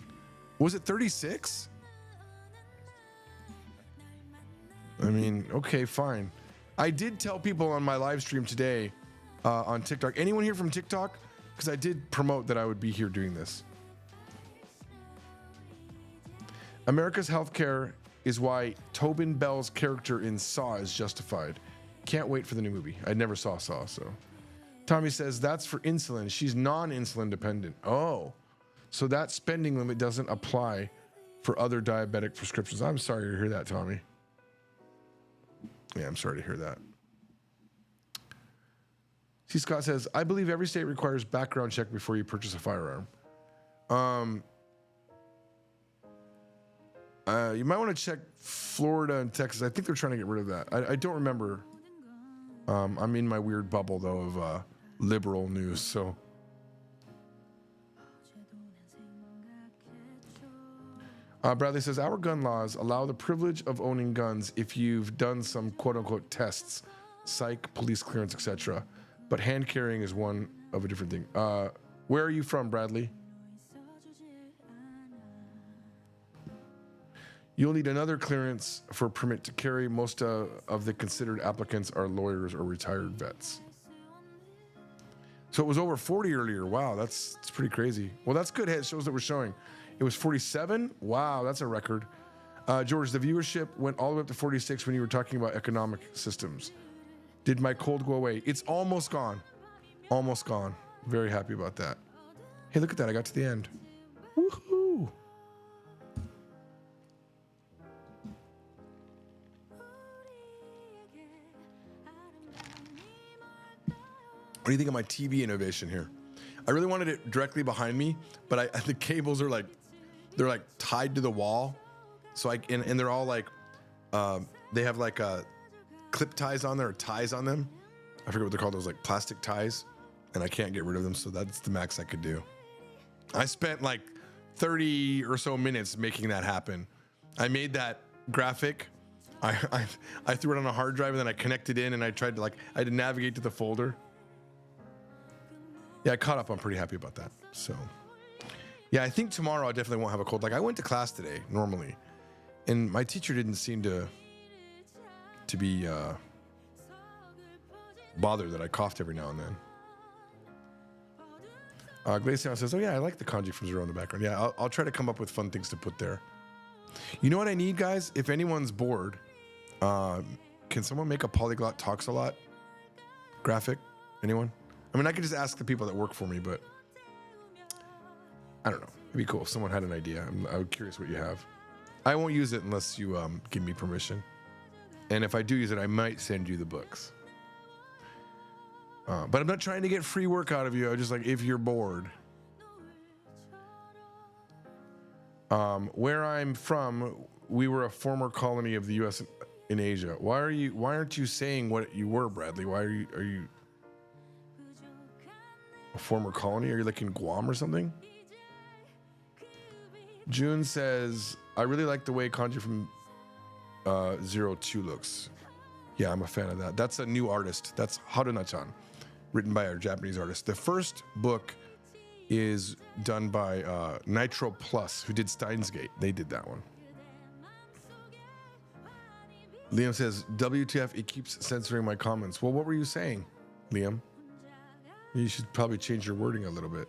Was it 36? I mean, okay, fine. I did tell people on my live stream today on TikTok. Anyone here from TikTok? Because I did promote that I would be here doing this. America's healthcare is why Tobin Bell's character in Saw is justified. Can't wait for the new movie. I never saw Saw, so. Tommy says that's for insulin. She's non-insulin dependent. Oh, so that spending limit doesn't apply for other diabetic prescriptions. I'm sorry to hear that, Tommy. Yeah, I'm sorry to hear that. See, Scott says, I believe every state requires background check before you purchase a firearm. You might want to check Florida and Texas. I think they're trying to get rid of that. I don't remember. I'm in my weird bubble, though, of liberal news, so. Bradley says, our gun laws allow the privilege of owning guns if you've done some quote-unquote tests, psych, police clearance, etc. But hand carrying is one of a different thing. Where are you from, Bradley? You'll need another clearance for a permit to carry. Most of the considered applicants are lawyers or retired vets. So it was over 40 earlier. Wow, that's pretty crazy. Well, that's good. It shows that we're showing. It was 47. Wow, that's a record. George, the viewership went all the way up to 46 when you were talking about economic systems. Did my cold go away? It's almost gone. Almost gone. Very happy about that. Hey, look at that. I got to the end. Woohoo. What do you think of my TV innovation here? I really wanted it directly behind me, but the cables are they're tied to the wall. So and they're all they have clip ties on there or ties on them. I forget what they're called, those plastic ties, and I can't get rid of them. So that's the max I could do. I spent 30 or so minutes making that happen. I made that graphic. I threw it on a hard drive and then I connected in and I tried to I had to navigate to the folder. Yeah, I caught up. I'm pretty happy about that. So, yeah, I think tomorrow I definitely won't have a cold. I went to class today normally, and my teacher didn't seem to be bothered that I coughed every now and then. Glacian says, "Oh yeah, I like the kanji from Zero in the background." Yeah, I'll try to come up with fun things to put there. You know what I need, guys? If anyone's bored, can someone make a Polyglot Talks-a-lot graphic? Anyone? I mean, I could just ask the people that work for me, but I don't know. It'd be cool if someone had an idea. I'm curious what you have. I won't use it unless you give me permission. And if I do use it, I might send you the books. But I'm not trying to get free work out of you. I'm just if you're bored. Where I'm from, we were a former colony of the U.S. in Asia. Why aren't you saying what you were, Bradley? Why are you a former colony? Are you in Guam or something? June says, I really like the way Kanji from 02 looks. Yeah, I'm a fan of that. That's a new artist. That's Haruna-chan, written by our Japanese artist. The first book is done by Nitro Plus, who did Steins Gate. They did that one. Liam says, WTF, it keeps censoring my comments. Well, what were you saying? Liam. You should probably change your wording a little bit.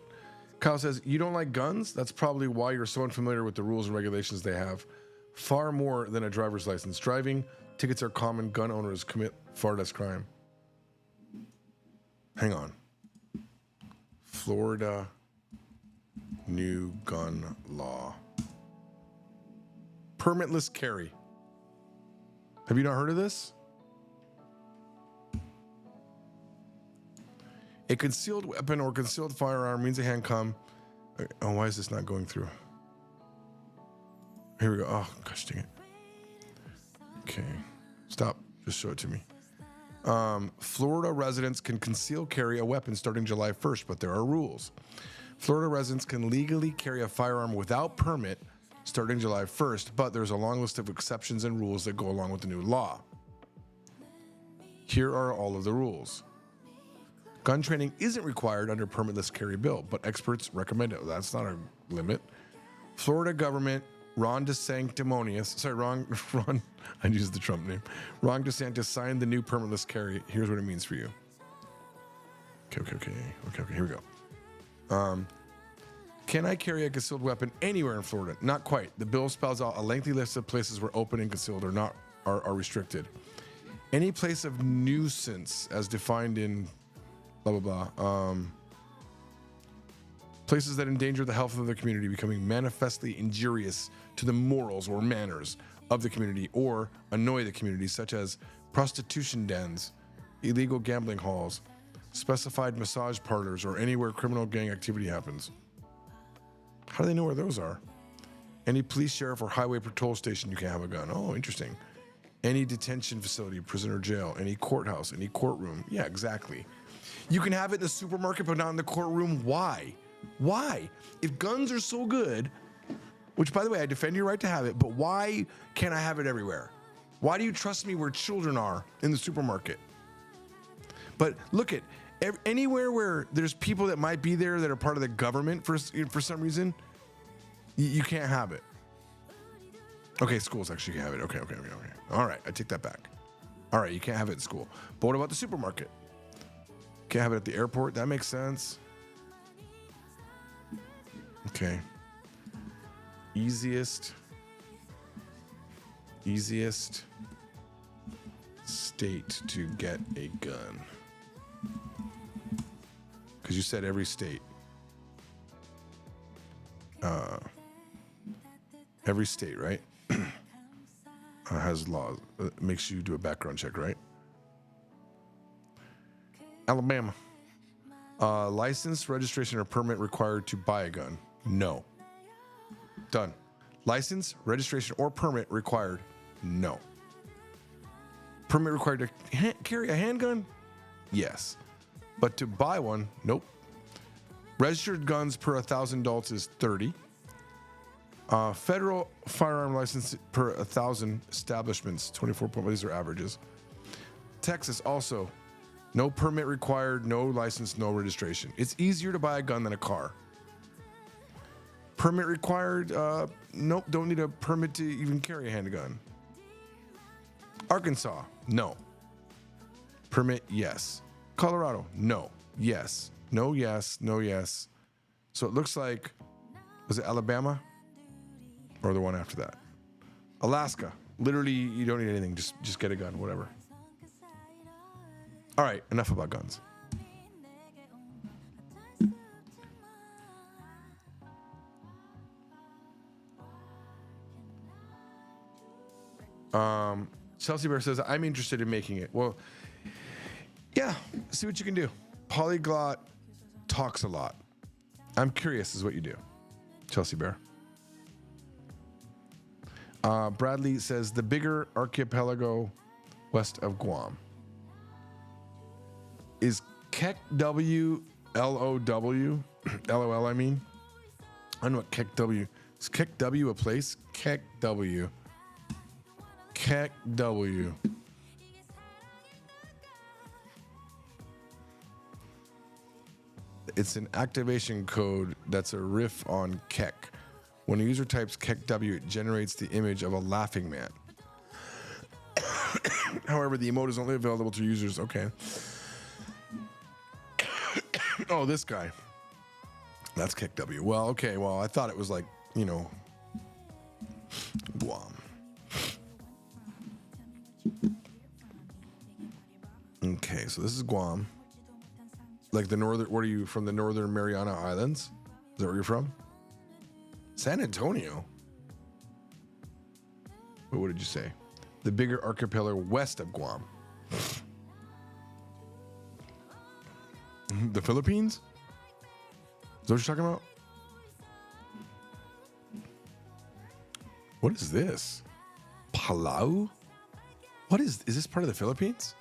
Kyle says, you don't like guns? That's probably why you're so unfamiliar with the rules and regulations they have. Far more than a driver's license. Driving tickets are common. Gun owners commit far less crime. Hang on. Florida new gun law. Permitless carry. Have you not heard of this? A concealed weapon or concealed firearm means a handgun. Oh, why is this not going through? Here we go. Oh, gosh dang it. Okay. Stop. Just show it to me. Florida residents can conceal carry a weapon starting July 1st, but there are rules. Florida residents can legally carry a firearm without permit starting July 1st, but there's a long list of exceptions and rules that go along with the new law. Here are all of the rules. Gun training isn't required under permitless carry bill, but experts recommend it. That's not a limit. Florida government, Ron DeSantis, I used the Trump name. Ron DeSantis signed the new permitless carry. Here's what it means for you. Okay, here we go. Can I carry a concealed weapon anywhere in Florida? Not quite. The bill spells out a lengthy list of places where open and concealed are restricted. Any place of nuisance as defined in blah, blah, blah. Places that endanger the health of the community, becoming manifestly injurious to the morals or manners of the community or annoy the community, such as prostitution dens, illegal gambling halls, specified massage parlors, or anywhere criminal gang activity happens. How do they know where those are? Any police, sheriff, or highway patrol station, you can have a gun. Oh, interesting. Any detention facility, prison or jail, any courthouse, any courtroom. Yeah, exactly. You can have it in the supermarket, but not in the courtroom. Why? Why? If guns are so good, which, by the way, I defend your right to have it, but why can't I have it everywhere? Why do you trust me where children are in the supermarket? But look at anywhere where there's people that might be there that are part of the government for some reason, you can't have it. Okay, schools actually can have it. Okay. All right, I take that back. All right, you can't have it in school. But what about the supermarket? Can't have it at the airport. That makes sense. Okay. Easiest state to get a gun. Because you said every state. Every state, right? Has laws. Makes you do a background check, right? Alabama. License, registration, or permit required to buy a gun? No. Done. License, registration, or permit required? No. Permit required to carry a handgun? Yes. But to buy one? Nope. Registered guns per 1,000 adults is 30. Federal firearm license per 1,000 establishments, 24. These are averages. Texas also, no permit required, no license, no registration. It's easier to buy a gun than a car. Permit required, nope, don't need a permit to even carry a handgun. Arkansas, no. Permit, yes. Colorado, no. Yes. No, yes, no, yes. So it looks like, was it Alabama? Or the one after that? Alaska, literally, you don't need anything. Just get a gun, whatever. All right, enough about guns. Chelsea Bear says, I'm interested in making it. Well, yeah, see what you can do. Polyglot Talks-a-lot. I'm curious is what you do. Chelsea Bear. Bradley says, the bigger archipelago west of Guam. Is Kek W L-O-W? L-O-L, I mean? I don't know what Kek W. Is Kek W a place? Kek W. Kek W. It's an activation code that's a riff on Kek. When a user types Kek W, it generates the image of a laughing man. However, the emote is only available to users. Okay. Oh, this guy. That's kick W. Well, okay. Well, I thought it was like, you know, Guam. Okay, so this is Guam. Like the northern, what are you, from the Northern Mariana Islands? Is that where you're from? San Antonio? What did you say? The bigger archipelago west of Guam. The Philippines? Is that what you're talking about? What is this? Palau? What is this part of the Philippines?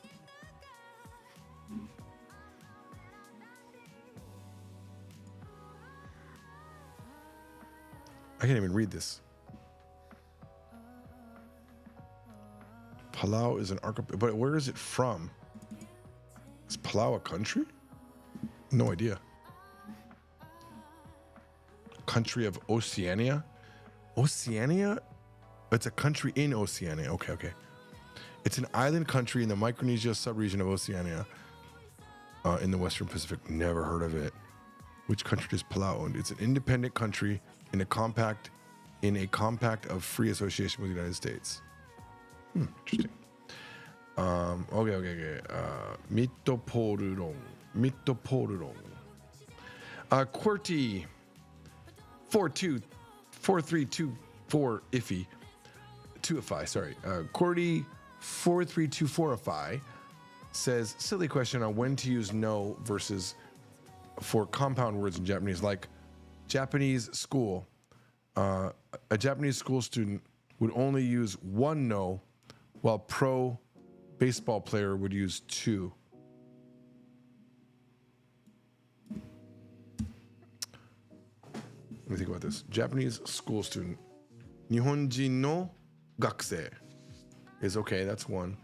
I can't even read this. Palau is an archipelago, but where is it from? Is Palau a country? No idea. Country of Oceania? Oceania? It's a country in Oceania. Okay, okay. It's an island country in the Micronesia subregion of Oceania in the Western Pacific. Never heard of it. Which country does Palau own? It's an independent country in a compact of free association with the United States. Interesting. Okay. Mittoporurong. QWERTY 4324 iffy. 2ify, sorry. QWERTY 4324ify says, silly question on when to use no versus for compound words in Japanese, like Japanese school. A Japanese school student would only use one no, while pro baseball player would use two. Let me think about this. Japanese school student. Nihonjin no gakusei is okay, that's one.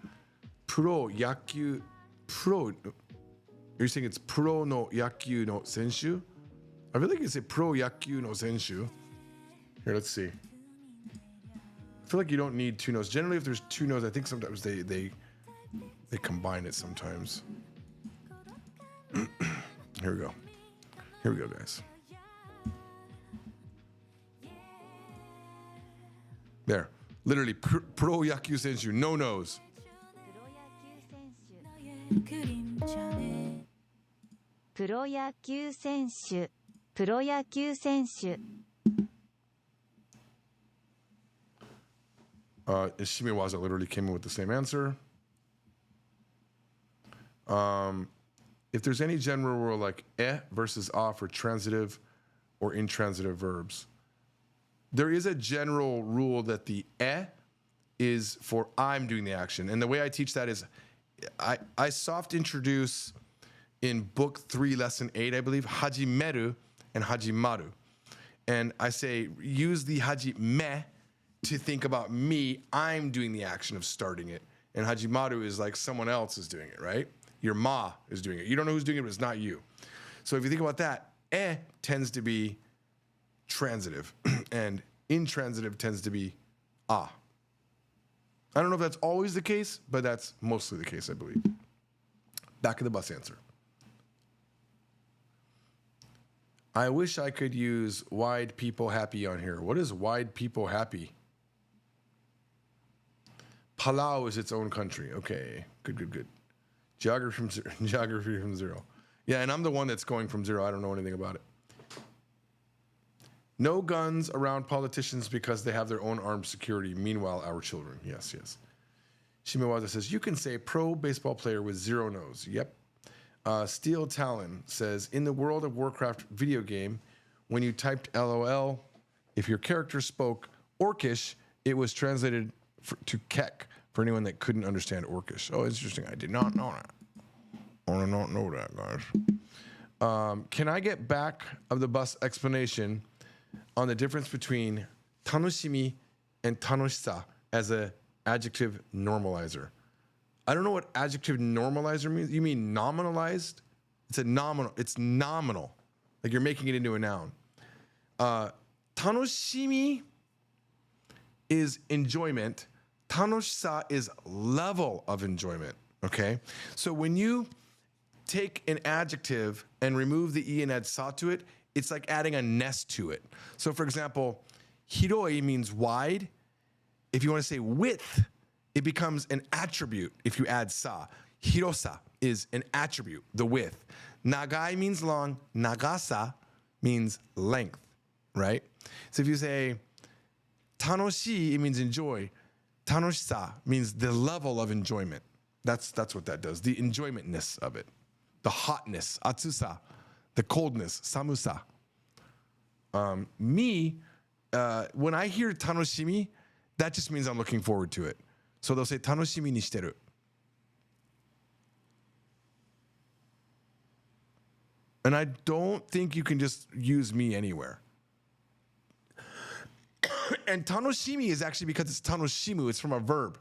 Pro yakyuu, you're saying it's pro no yakyuu no senshu? I feel like you say pro yakyuu no senshu. Here, let's see. I feel like you don't need two no's. Generally, if there's two no's, I think sometimes they combine it sometimes. Here we go. Here we go, guys. There. Literally, pro yakyuu senshu, no no's. プロ野球選手、プロ野球選手。Shimiwaza literally came in with the same answer. If there's any general rule like versus for transitive or intransitive verbs, there is a general rule that the is for I'm doing the action. And the way I teach that is I soft introduce in book 3, lesson 8, I believe, hajimeru and hajimaru. And I say, use the hajime to think about me, I'm doing the action of starting it. And hajimaru is like someone else is doing it, right? Your ma is doing it. You don't know who's doing it, but it's not you. So if you think about that, tends to be transitive, and intransitive tends to be I don't know if that's always the case, but that's mostly the case, I believe. Back of the bus answer. I wish I could use wide people happy on here. What is wide people happy? Palau is its own country. Okay, good. Geography from zero. Yeah, and I'm the one that's going from zero. I don't know anything about it. No guns around politicians because they have their own armed security. Meanwhile, our children. Yes. Shimiwaza says, you can say pro baseball player with 0 no's. Yep. Steel Talon says, in the World of Warcraft video game, when you typed LOL, if your character spoke Orcish, it was translated to Kek for anyone that couldn't understand Orcish. Oh, interesting. I did not know that. I did not know that, guys. Can I get back of the bus explanation on the difference between tanoshimi and tanoshisa as a adjective normalizer? I don't know what adjective normalizer means. You mean nominalized? It's nominal. Like you're making it into a noun. Tanoshimi is enjoyment. Tanoshisa is level of enjoyment. Okay? So when you take an adjective and remove the e and add sa to it, it's like adding a ness to it. So for example, hiroi means wide. If you want to say width, it becomes an attribute if you add sa. Hirosa is an attribute, the width. Nagai means long. Nagasa means length, right? So if you say tanoshii, it means enjoy. Tanoshisa means the level of enjoyment. That's what that does, the enjoymentness of it. The hotness, atsusa, the coldness, samusa. When I hear tanoshimi, that just means I'm looking forward to it. So they'll say tanoshimi ni shiteru. And I don't think you can just use me anywhere. And tanoshimi is actually because it's tanoshimu, it's from a verb.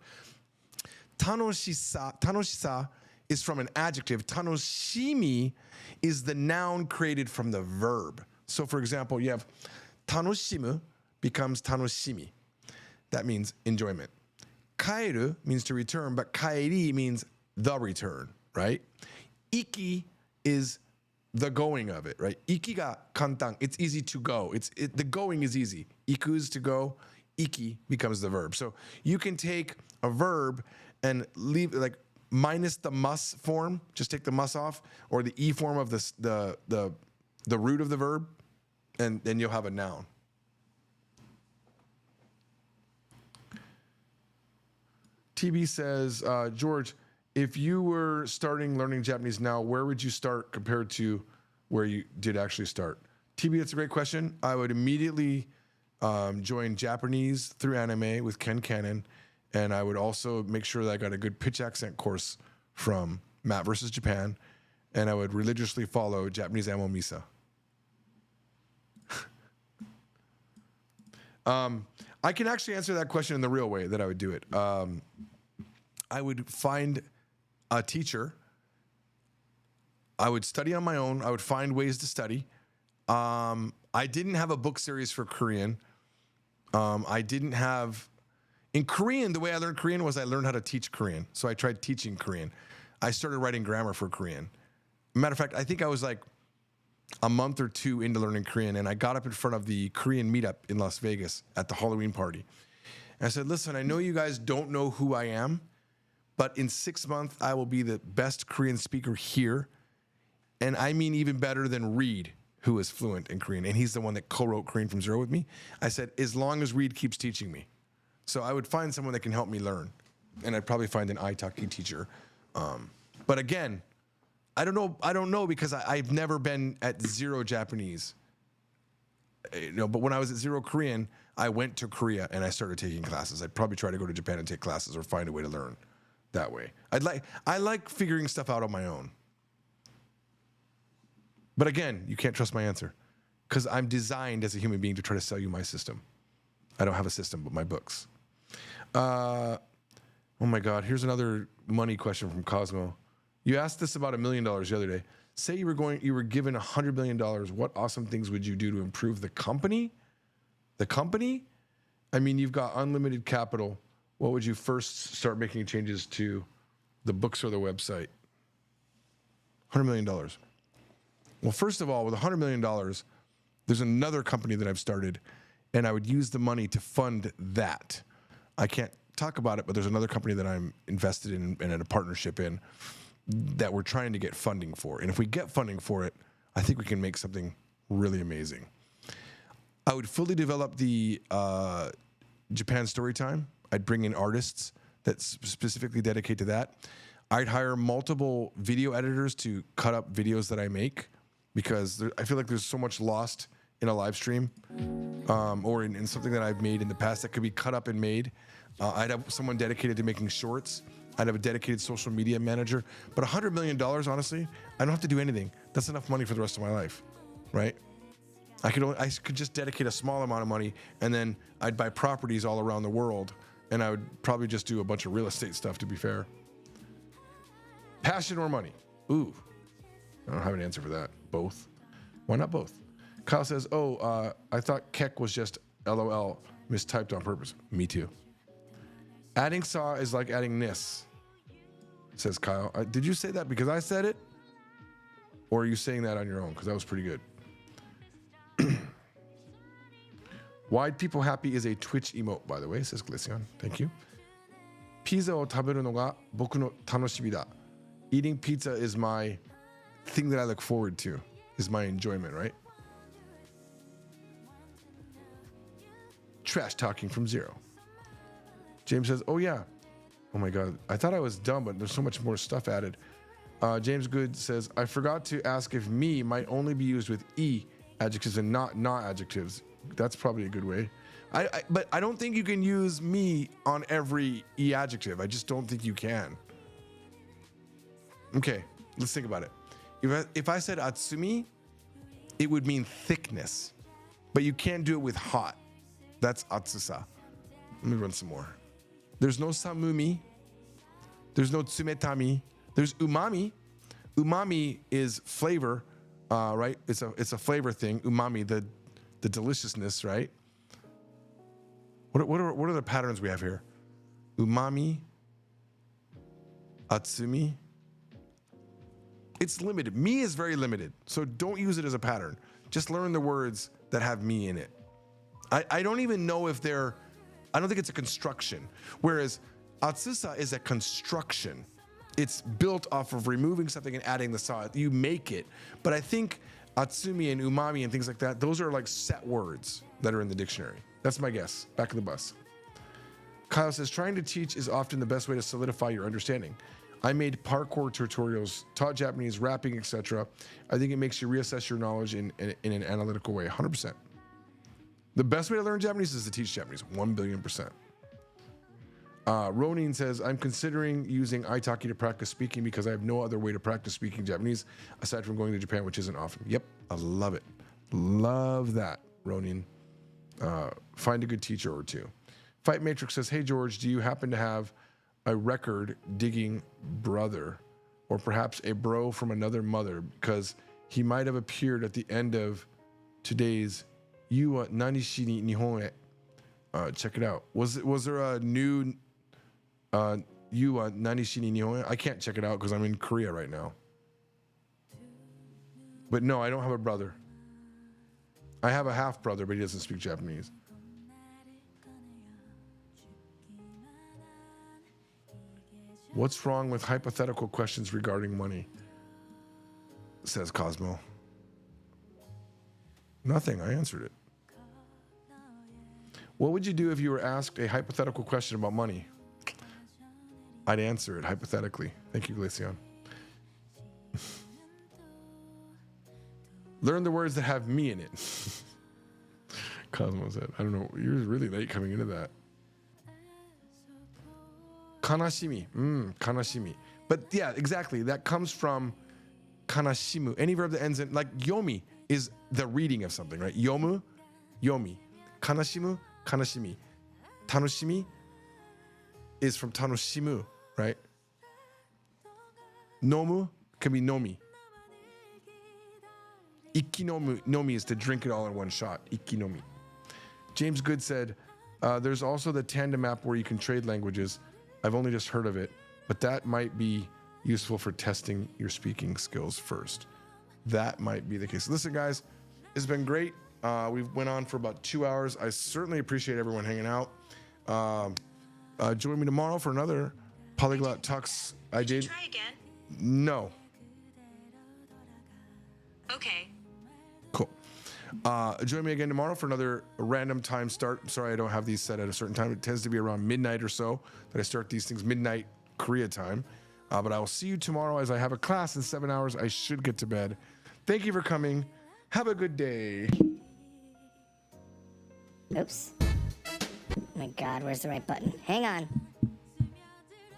Tanoshisa is from an adjective. Tanoshimi is the noun created from the verb. So for example, you have tanoshimu becomes tanoshimi. That means enjoyment. Kaeru means to return, but kaeri means the return, right? Iki is the going of it, right? Iki ga kantan, it's easy to go. The going is easy. Iku is to go, iki becomes the verb. So you can take a verb and leave, like, minus the mus form, just take the mus off, or the e form of the root of the verb, and then you'll have a noun. TB says, George, if you were starting learning Japanese now, where would you start compared to where you did actually start? TB, that's a great question. I would immediately join Japanese through anime with Ken Cannon, and I would also make sure that I got a good pitch accent course from Matt versus Japan, and I would religiously follow Japanese Amo Misa. I can actually answer that question in the real way that I would do it. I would find a teacher. I would study on my own. I would find ways to study. I didn't have a book series for Korean. In Korean, the way I learned Korean was I learned how to teach Korean. So I tried teaching Korean. I started writing grammar for Korean. Matter of fact, I think I was like a month or two into learning Korean, and I got up in front of the Korean meetup in Las Vegas at the Halloween party. And I said, listen, I know you guys don't know who I am, but in 6 months, I will be the best Korean speaker here. And I mean even better than Reed, who is fluent in Korean. And he's the one that co-wrote Korean from Zero with me. I said, as long as Reed keeps teaching me. So I would find someone that can help me learn. And I'd probably find an Italki teacher. But again, I don't know because I've never been at Zero Japanese. But when I was at Zero Korean, I went to Korea and I started taking classes. I'd probably try to go to Japan and take classes or find a way to learn that way. I like figuring stuff out on my own. But again, you can't trust my answer because I'm designed as a human being to try to sell you my system. I don't have a system, but my books. Oh my God, here's another money question from Cosmo. You asked this about $1 million the other day. Say you were given $100 million. What awesome things would you do to improve the company? The company? I mean, you've got unlimited capital. What would you first start making changes to the books or the website? $100 million. Well, first of all, with $100 million, there's another company that I've started, and I would use the money to fund that. I can't talk about it, but there's another company that I'm invested in and in a partnership in that we're trying to get funding for. And if we get funding for it, I think we can make something really amazing. I would fully develop the Japan Storytime. I'd bring in artists that specifically dedicate to that. I'd hire multiple video editors to cut up videos that I make because I feel like there's so much lost in a live stream or in something that I've made in the past that could be cut up and made. I'd have someone dedicated to making shorts. I'd have a dedicated social media manager. But $100 million, honestly, I don't have to do anything. That's enough money for the rest of my life, right? I could just dedicate a small amount of money, and then I'd buy properties all around the world, and I would probably just do a bunch of real estate stuff, to be fair. Passion or money? Ooh, I don't have an answer for that. Both. Why not both? Kyle says, I thought Keck was just LOL, mistyped on purpose. Me too. Adding saw is like adding nis, says Kyle. Did you say that because I said it? Or are you saying that on your own? Because that was pretty good. Wide people happy is a Twitch emote, by the way, says Glaceon. Thank you. Pizza o taberu no ga boku no tanoshimi da. Eating pizza is my thing that I look forward to, is my enjoyment, right? Trash talking from Zero. James says, oh yeah. Oh my God, I thought I was dumb, but there's so much more stuff added. James Good says, I forgot to ask if me might only be used with E adjectives and not adjectives. That's probably a good way. But I don't think you can use me on every E adjective. I just don't think you can. Okay, let's think about it. If I said atsumi, it would mean thickness. But you can't do it with hot. That's atsusa. Let me run some more. There's no samumi. There's no tsumetami. There's umami. Umami is flavor, right? It's a flavor thing. Umami, the deliciousness, right? What are the patterns we have here? Umami, atsumi. It's limited. Mi is very limited, so don't use it as a pattern. Just learn the words that have mi in it. I don't even know if I don't think it's a construction. Whereas atsusa is a construction. It's built off of removing something and adding the sa. You make it. But I think atsumi and umami and things like that, those are like set words that are in the dictionary. That's my guess. Back of the bus. Kyle says, trying to teach is often the best way to solidify your understanding. I made parkour tutorials, taught Japanese, rapping, etc. I think it makes you reassess your knowledge in an analytical way, 100%. The best way to learn Japanese is to teach Japanese, 1,000,000,000%. Ronin says, I'm considering using Italki to practice speaking because I have no other way to practice speaking Japanese aside from going to Japan, which isn't often. Yep, I love it. Love that, Ronin. Find a good teacher or two. Fight Matrix says, hey, George, do you happen to have a record digging brother or perhaps a bro from another mother? Because he might have appeared at the end of today's You wa Nanishi ni Nihon e. Check it out. Was there a new You wa Nanishi ni Nihon e? I can't check it out because I'm in Korea right now. But no, I don't have a brother. I have a half brother, but he doesn't speak Japanese. What's wrong with hypothetical questions regarding money? Says Cosmo. Nothing, I answered it. What would you do if you were asked a hypothetical question about money? I'd answer it hypothetically. Thank you, Glaceon. Learn the words that have me in it. Cosmo said, I don't know, you're really late coming into that. Kanashimi, kanashimi. But yeah, exactly, that comes from kanashimu. Any verb that ends in, like yomi is the reading of something, right? Yomu, yomi. Kanashimu, kanashimi. Tanoshimi is from tanoshimu, right? Nomu can be nomi. Ikinomu, nomi is to drink it all in one shot. Ikinomi. James Good said, there's also the tandem app where you can trade languages. I've only just heard of it, but that might be useful for testing your speaking skills first. That might be the case. Listen, guys, it's been great. We've went on for about 2 hours. I certainly appreciate everyone hanging out. Join me tomorrow for another Polyglot Talks. I did. Try again. No. Okay. Cool. Join me again tomorrow for another random time start. Sorry, I don't have these set at a certain time. It tends to be around midnight or so that I start these things, midnight Korea time. But I will see you tomorrow as I have a class in 7 hours. I should get to bed. Thank you for coming. Have a good day. Oops. Oh my God, where's the right button? Hang on.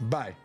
Bye.